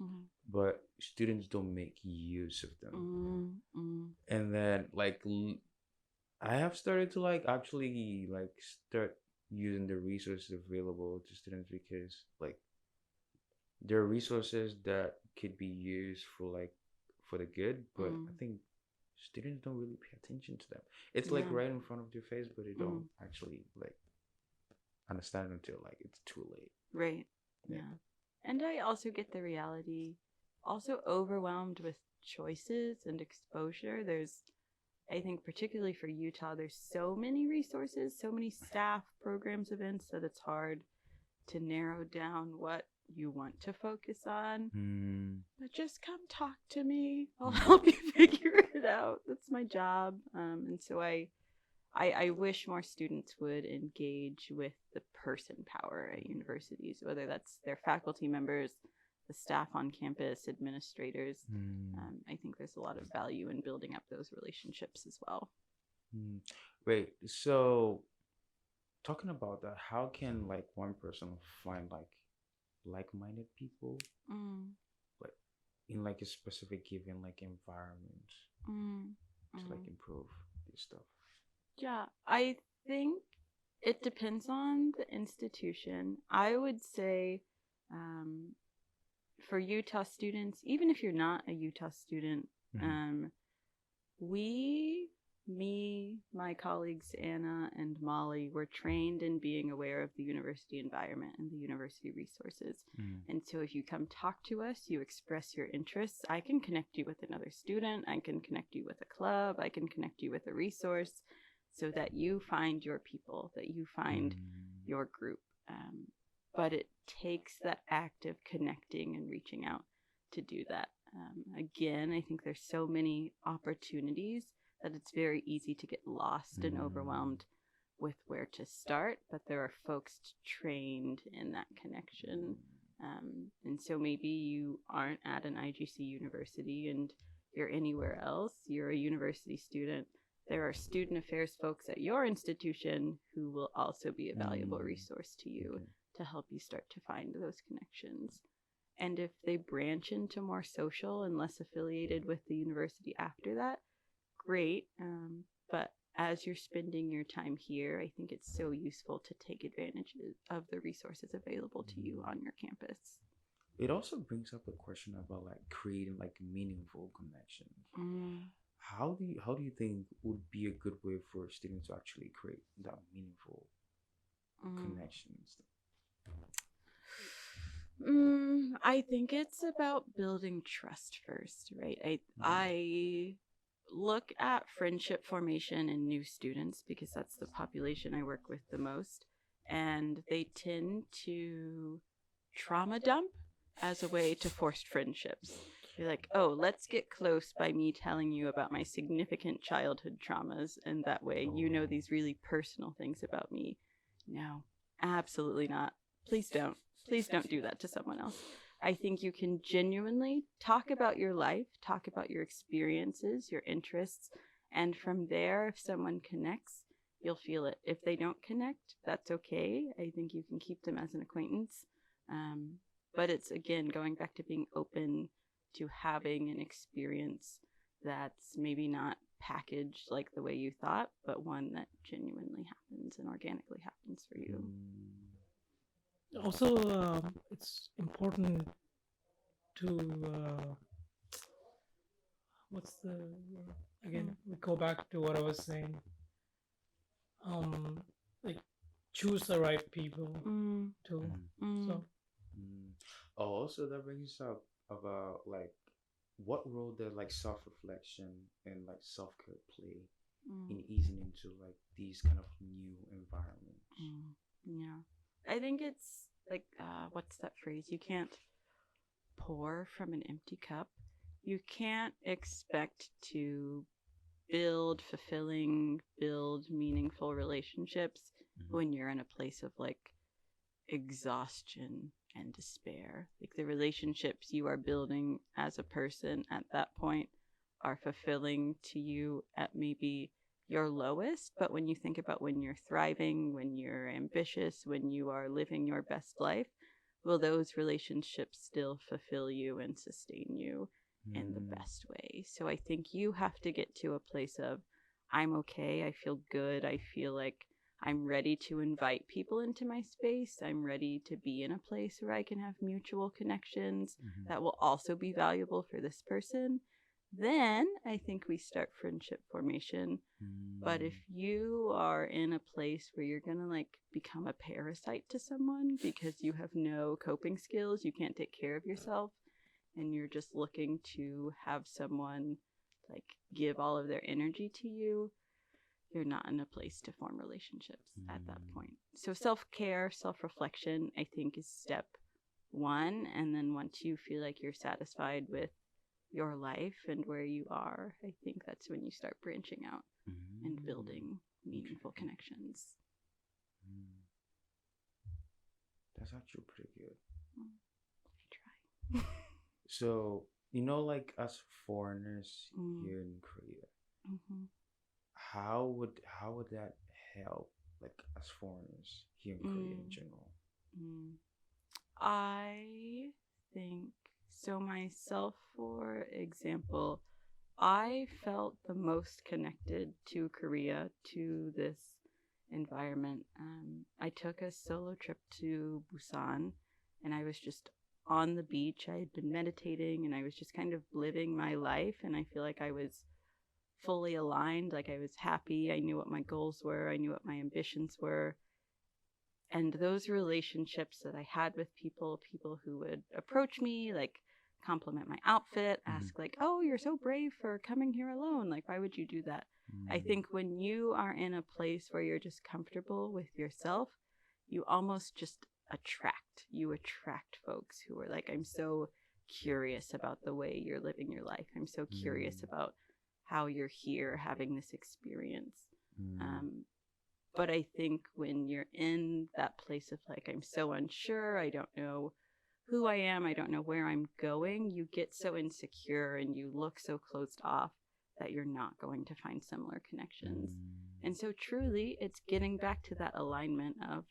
but students don't make use of them. And then, like, I have started to actually start using the resources available to students, because like there are resources that could be used for the good, but I think students don't really pay attention to them. It's like right in front of their face, but they don't actually understand until it's too late. Right. Yeah. And I also get the reality, also overwhelmed with choices and exposure. I think particularly for Utah, there's so many resources, so many staff, programs, events, that it's hard to narrow down what you want to focus on. But just come talk to me. I'll help you figure it out. That's my job. And so I wish more students would engage with the person power at universities, whether that's their faculty members, the staff on campus, administrators. I think there's a lot of value in building up those relationships as well. Wait, so talking about that, how can one person find like-minded people like in a specific given environment to improve this stuff? Yeah, I think it depends on the institution. I would say for Utah students, even if you're not a Utah student, we me, my colleagues Anna and Molly were trained in being aware of the university environment and the university resources. And so if you come talk to us, you express your interests, I can connect you with another student, I can connect you with a club, I can connect you with a resource so that you find your people, that you find your group. But it takes that act of connecting and reaching out to do that. Again, I think there's so many opportunities that it's very easy to get lost and overwhelmed with where to start, but there are folks trained in that connection. And so maybe you aren't at an IGC university and you're anywhere else, you're a university student. There are student affairs folks at your institution who will also be a valuable resource to you to help you start to find those connections. And if they branch into more social and less affiliated with the university after that, great. But as you're spending your time here, I think it's so useful to take advantage of the resources available to you on your campus. It also brings up a question about like creating like meaningful connections. How do you think would be a good way for students to actually create that meaningful connections? I think it's about building trust first, right? I look at friendship formation in new students because that's the population I work with the most, and they tend to trauma dump as a way to forced friendships. You're like, oh, let's get close by me telling you about my significant childhood traumas, and that way you know these really personal things about me. No, absolutely not. Please don't. Please don't do that to someone else. I think you can genuinely talk about your life, talk about your experiences, your interests, and from there, if someone connects, you'll feel it. If they don't connect, that's okay. I think you can keep them as an acquaintance. But it's, again, going back to being open to having an experience that's maybe not packaged like the way you thought, but one that genuinely happens and organically happens for you. Also, it's important to what's the again? We go back to what I was saying. Like choose the right people too. So. Also, that brings up about like what role does like self-reflection and like self-care play in easing into like these kind of new environments? Yeah. I think it's like, what's that phrase? You can't pour from an empty cup. You can't expect to build fulfilling, build meaningful relationships when you're in a place of like exhaustion and despair. Like the relationships you are building as a person at that point are fulfilling to you at maybe your lowest, but when you think about when you're thriving, when you're ambitious, when you are living your best life, will those relationships still fulfill you and sustain you in the best way? So I think you have to get to a place of, I'm okay, I feel good, I feel like I'm ready to invite people into my space. I'm ready to be in a place where I can have mutual connections that will also be valuable for this person. Then I think we start friendship formation. But if you are in a place where you're going to like become a parasite to someone because you have no coping skills, you can't take care of yourself, and you're just looking to have someone like give all of their energy to you, you're not in a place to form relationships at that point. So self-care, self-reflection, I think is step one. And then once you feel like you're satisfied with your life and where you are, I think that's when you start branching out and building meaningful connections. That's actually pretty good. I try. So, like us foreigners here in Korea, how would that help like us foreigners here in Korea in general? I think so. Myself, for example, I felt the most connected to Korea, to this environment. I took a solo trip to Busan, and I was just on the beach. I had been meditating, and I was just kind of living my life, and I feel like I was fully aligned. Like I was happy. I knew what my goals were. I knew what my ambitions were. And those relationships that I had with people who would approach me, like compliment my outfit, ask like, oh, you're so brave for coming here alone. Like, why would you do that? I think when you are in a place where you're just comfortable with yourself, you almost just attract folks who are like, I'm so curious about the way you're living your life. I'm so curious about how you're here having this experience. But I think when you're in that place of like, I'm so unsure, I don't know who I am, I don't know where I'm going, you get so insecure and you look so closed off that you're not going to find similar connections. And so truly, it's getting back to that alignment of,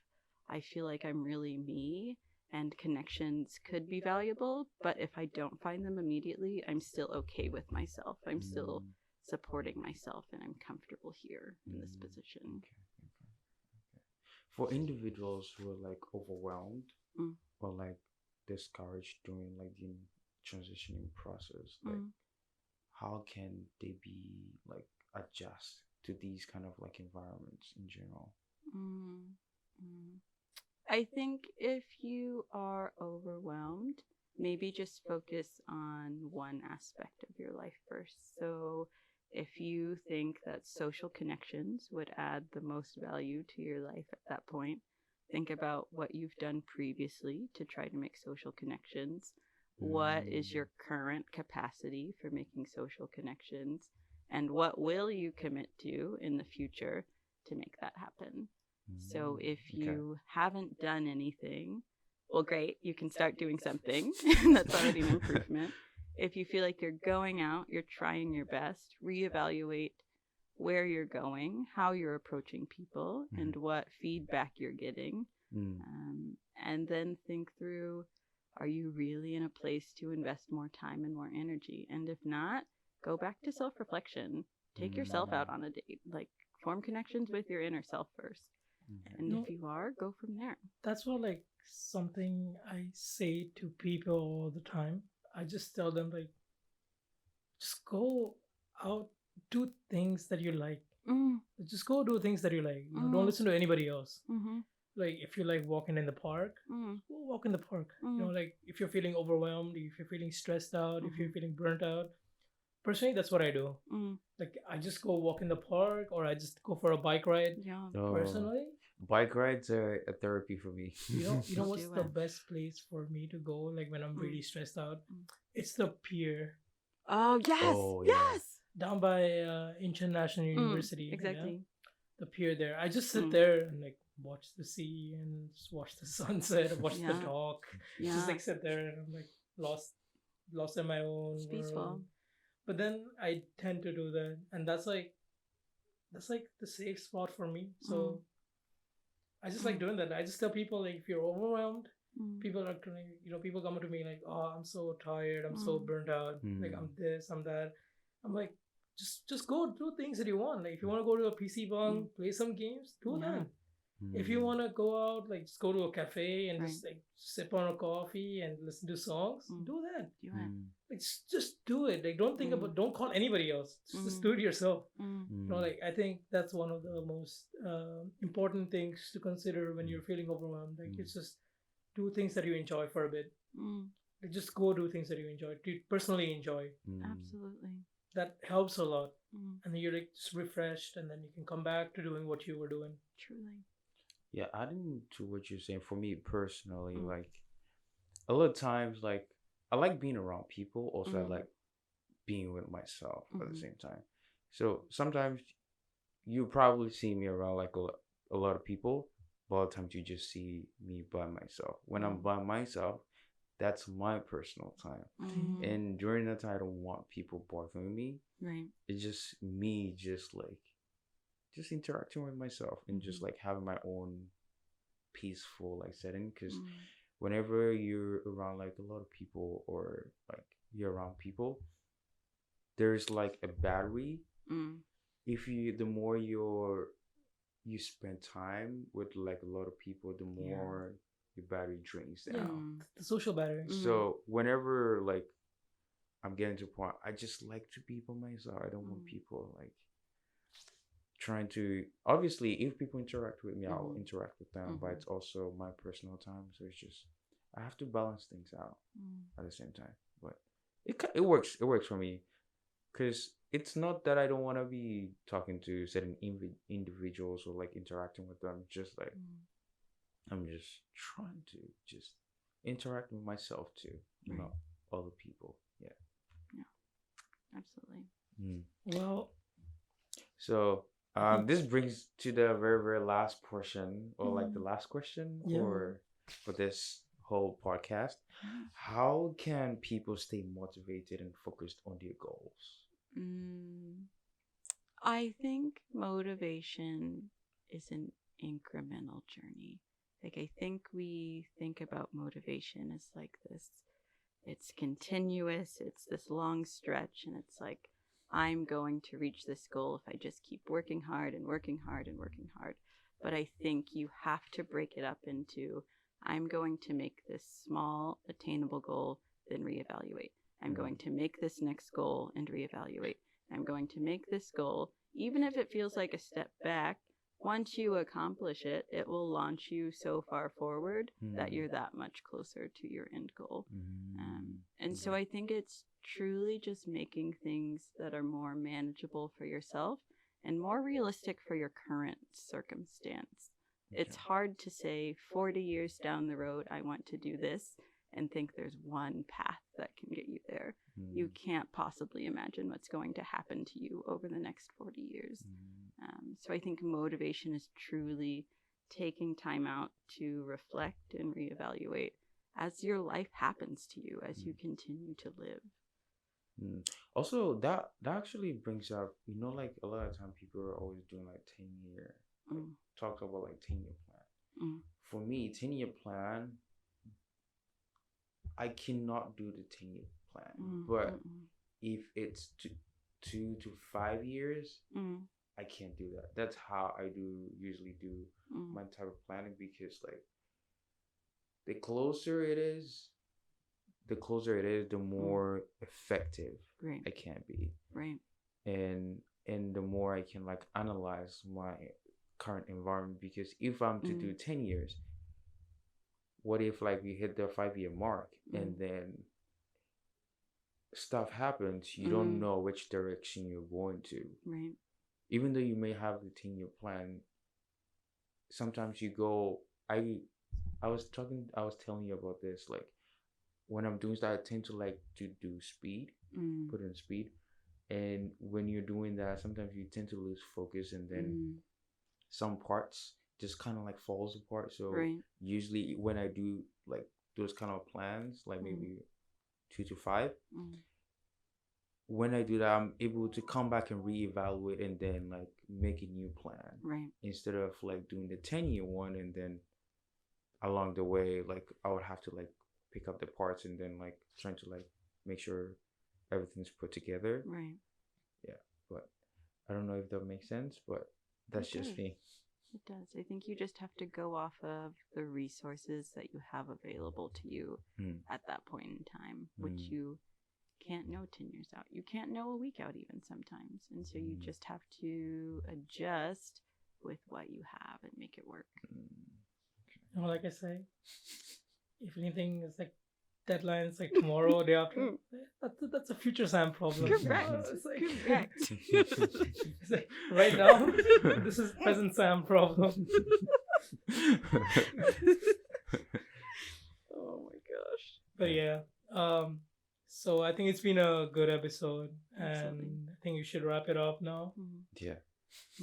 I feel like I'm really me and connections could be valuable, but if I don't find them immediately, I'm still okay with myself. I'm still supporting myself and I'm comfortable here in this position. For individuals who are like overwhelmed or like discouraged during like the transitioning process, like how can they be like adjust to these kind of like environments in general? I think if you are overwhelmed, maybe just focus on one aspect of your life first. So if you think that social connections would add the most value to your life at that point, think about what you've done previously to try to make social connections. What is your current capacity for making social connections? And what will you commit to in the future to make that happen? So if you haven't done anything, well, great, you can start doing something. That's already an improvement. If you feel like you're going out, you're trying your best, reevaluate where you're going, how you're approaching people, and what feedback you're getting. And then think through, are you really in a place to invest more time and more energy? And if not, go back to self-reflection. Take yourself out on a date. Like, form connections with your inner self first. And if you are, go from there. That's what like something I say to people all the time. I just tell them like, just go out, do things that you like. Just go do things that you like. You know, don't listen to anybody else. Like if you like walking in the park, go walk in the park. You know, like if you're feeling overwhelmed, if you're feeling stressed out, if you're feeling burnt out. Personally, that's what I do. Like I just go walk in the park, or I just go for a bike ride. Yeah. Personally, bike rides are a therapy for me. You know what's the best place for me to go? Like when I'm really stressed out, it's the pier. Oh yes, yes. Down by International University. Exactly. Yeah? The pier there. I just sit there and like watch the sea and just watch the sunset, watch the dock. Just like sit there and I'm like lost in my own It's world. peaceful. But then I tend to do that, and that's like the safe spot for me. So I just like doing that. I just tell people like if you're overwhelmed, people are people come to me like, oh, I'm so tired, I'm so burnt out, like I'm this, I'm that. I'm like, just go do things that you want. Like if you want to go to a PC bunk, play some games, do that. If you want to go out, like just go to a cafe and just like sip on a coffee and listen to songs, do that. Like just do it. Like don't call anybody else. Just do it yourself. You know, like I think that's one of the most important things to consider when you're feeling overwhelmed. Like it's just do things that you enjoy for a bit. Like just go do things that you enjoy, to personally enjoy. Absolutely. That helps a lot. And then you're like just refreshed, and then you can come back to doing what you were doing. Truly. Yeah, adding to what you're saying, for me personally, like a lot of times, like I like being around people. Also, I like being with myself at the same time. So sometimes you probably see me around like a lot of people, but a lot of times you just see me by myself. When I'm by myself, that's my personal time. And during that time, I don't want people bothering me. Right. It's just me, just interacting with myself and just like having my own peaceful like setting. Because whenever you're around like a lot of people, or like you're around people, there's like a battery. If the more you spend time with like a lot of people, the more your battery drains down. The social battery. So whenever like I'm getting to a point. I just like to be by myself. I don't want people like trying to. Obviously, if people interact with me, I'll interact with them. But it's also my personal time, so it's just I have to balance things out at the same time. But it works. It works for me, because it's not that I don't want to be talking to certain individuals or like interacting with them. Just like I'm just trying to just interact with myself too, not other people. Yeah, absolutely. Well, so this brings to the very, very last portion, or like the last question, or for this whole podcast. How can people stay motivated and focused on their goals? I think motivation is an incremental journey. Like, I think we think about motivation as like this, it's continuous, it's this long stretch, and it's like, I'm going to reach this goal if I just keep working hard and working hard and working hard. But I think you have to break it up into, I'm going to make this small, attainable goal, then reevaluate. I'm going to make this next goal and reevaluate. I'm going to make this goal, even if it feels like a step back. Once you accomplish it, it will launch you so far forward that you're that much closer to your end goal. And so I think it's truly just making things that are more manageable for yourself and more realistic for your current circumstance. It's hard to say 40 years down the road, I want to do this, and think there's one path that can get you there. You can't possibly imagine what's going to happen to you over the next 40 years. So I think motivation is truly taking time out to reflect and reevaluate as your life happens to you, as you continue to live. Also, that actually brings up, like a lot of time people are always doing like 10-year, talk about like 10-year plan. For me, 10-year plan, I cannot do the 10-year plan, but if it's 2 to 5 years, I can't do that. That's how I usually do my type of planning, because like the closer it is, the more effective I can be. Right. And the more I can like analyze my current environment, because if I'm to do 10 years, what if like we hit the 5-year mark and then stuff happens, you don't know which direction you're going to. Right. Even though you may have the 10-year plan, sometimes you go, I was telling you about this, like when I'm doing that, I tend to like to do speed, put in speed. And when you're doing that, sometimes you tend to lose focus, and then some parts just kind of like falls apart. So usually when I do like those kind of plans, like maybe 2 to 5, when I do that, I'm able to come back and reevaluate and then like make a new plan. Right. Instead of like doing the 10-year one, and then along the way, like I would have to like pick up the parts and then like trying to like make sure everything's put together. Right. Yeah. But I don't know if that makes sense, but that's just me. It does. I think you just have to go off of the resources that you have available to you at that point in time, which you can't know 10 years out. You can't know a week out even sometimes. And so you just have to adjust with what you have and make it work. Like I say, if anything is like deadlines like tomorrow or day after, that's a future Sam problem. Correct. Correct. It's like, right now, this is present Sam problem. Oh my gosh. But yeah, so I think it's been a good episode, and I think you should wrap it up now. Yeah.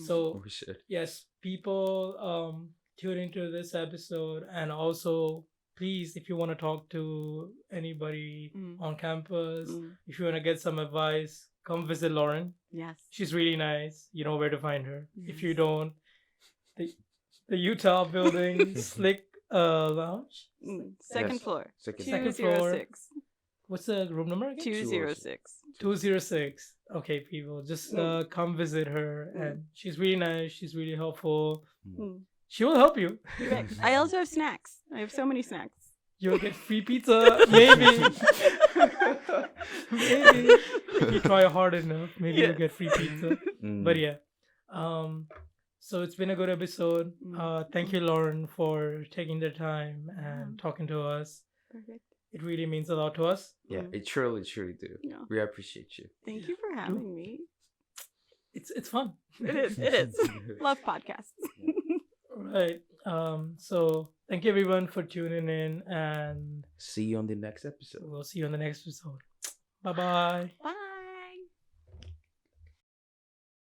So we should. Yes, people tune into this episode, and also please, if you want to talk to anybody on campus, if you want to get some advice, come visit Lauren. Yes. She's really nice. You know where to find her. Yes. If you don't, the Utah building, Slick Lounge? Second floor. Second floor. What's the room number again? 206. 206. Okay, people, just come visit her. And she's really nice. She's really helpful. She will help you. I also have snacks. I have so many snacks. You'll get free pizza, maybe. Maybe if you try hard enough, maybe you'll get free pizza. But yeah. So it's been a good episode. Thank you, Lauren, for taking the time and talking to us. Perfect. It really means a lot to us. Yeah, it truly do. Yeah. We appreciate you. Thank you for having me. It's fun. It is. Love podcasts. Right. So thank you everyone for tuning in, and see you on the next episode. we'll see you on the next episode. Bye-bye. Bye.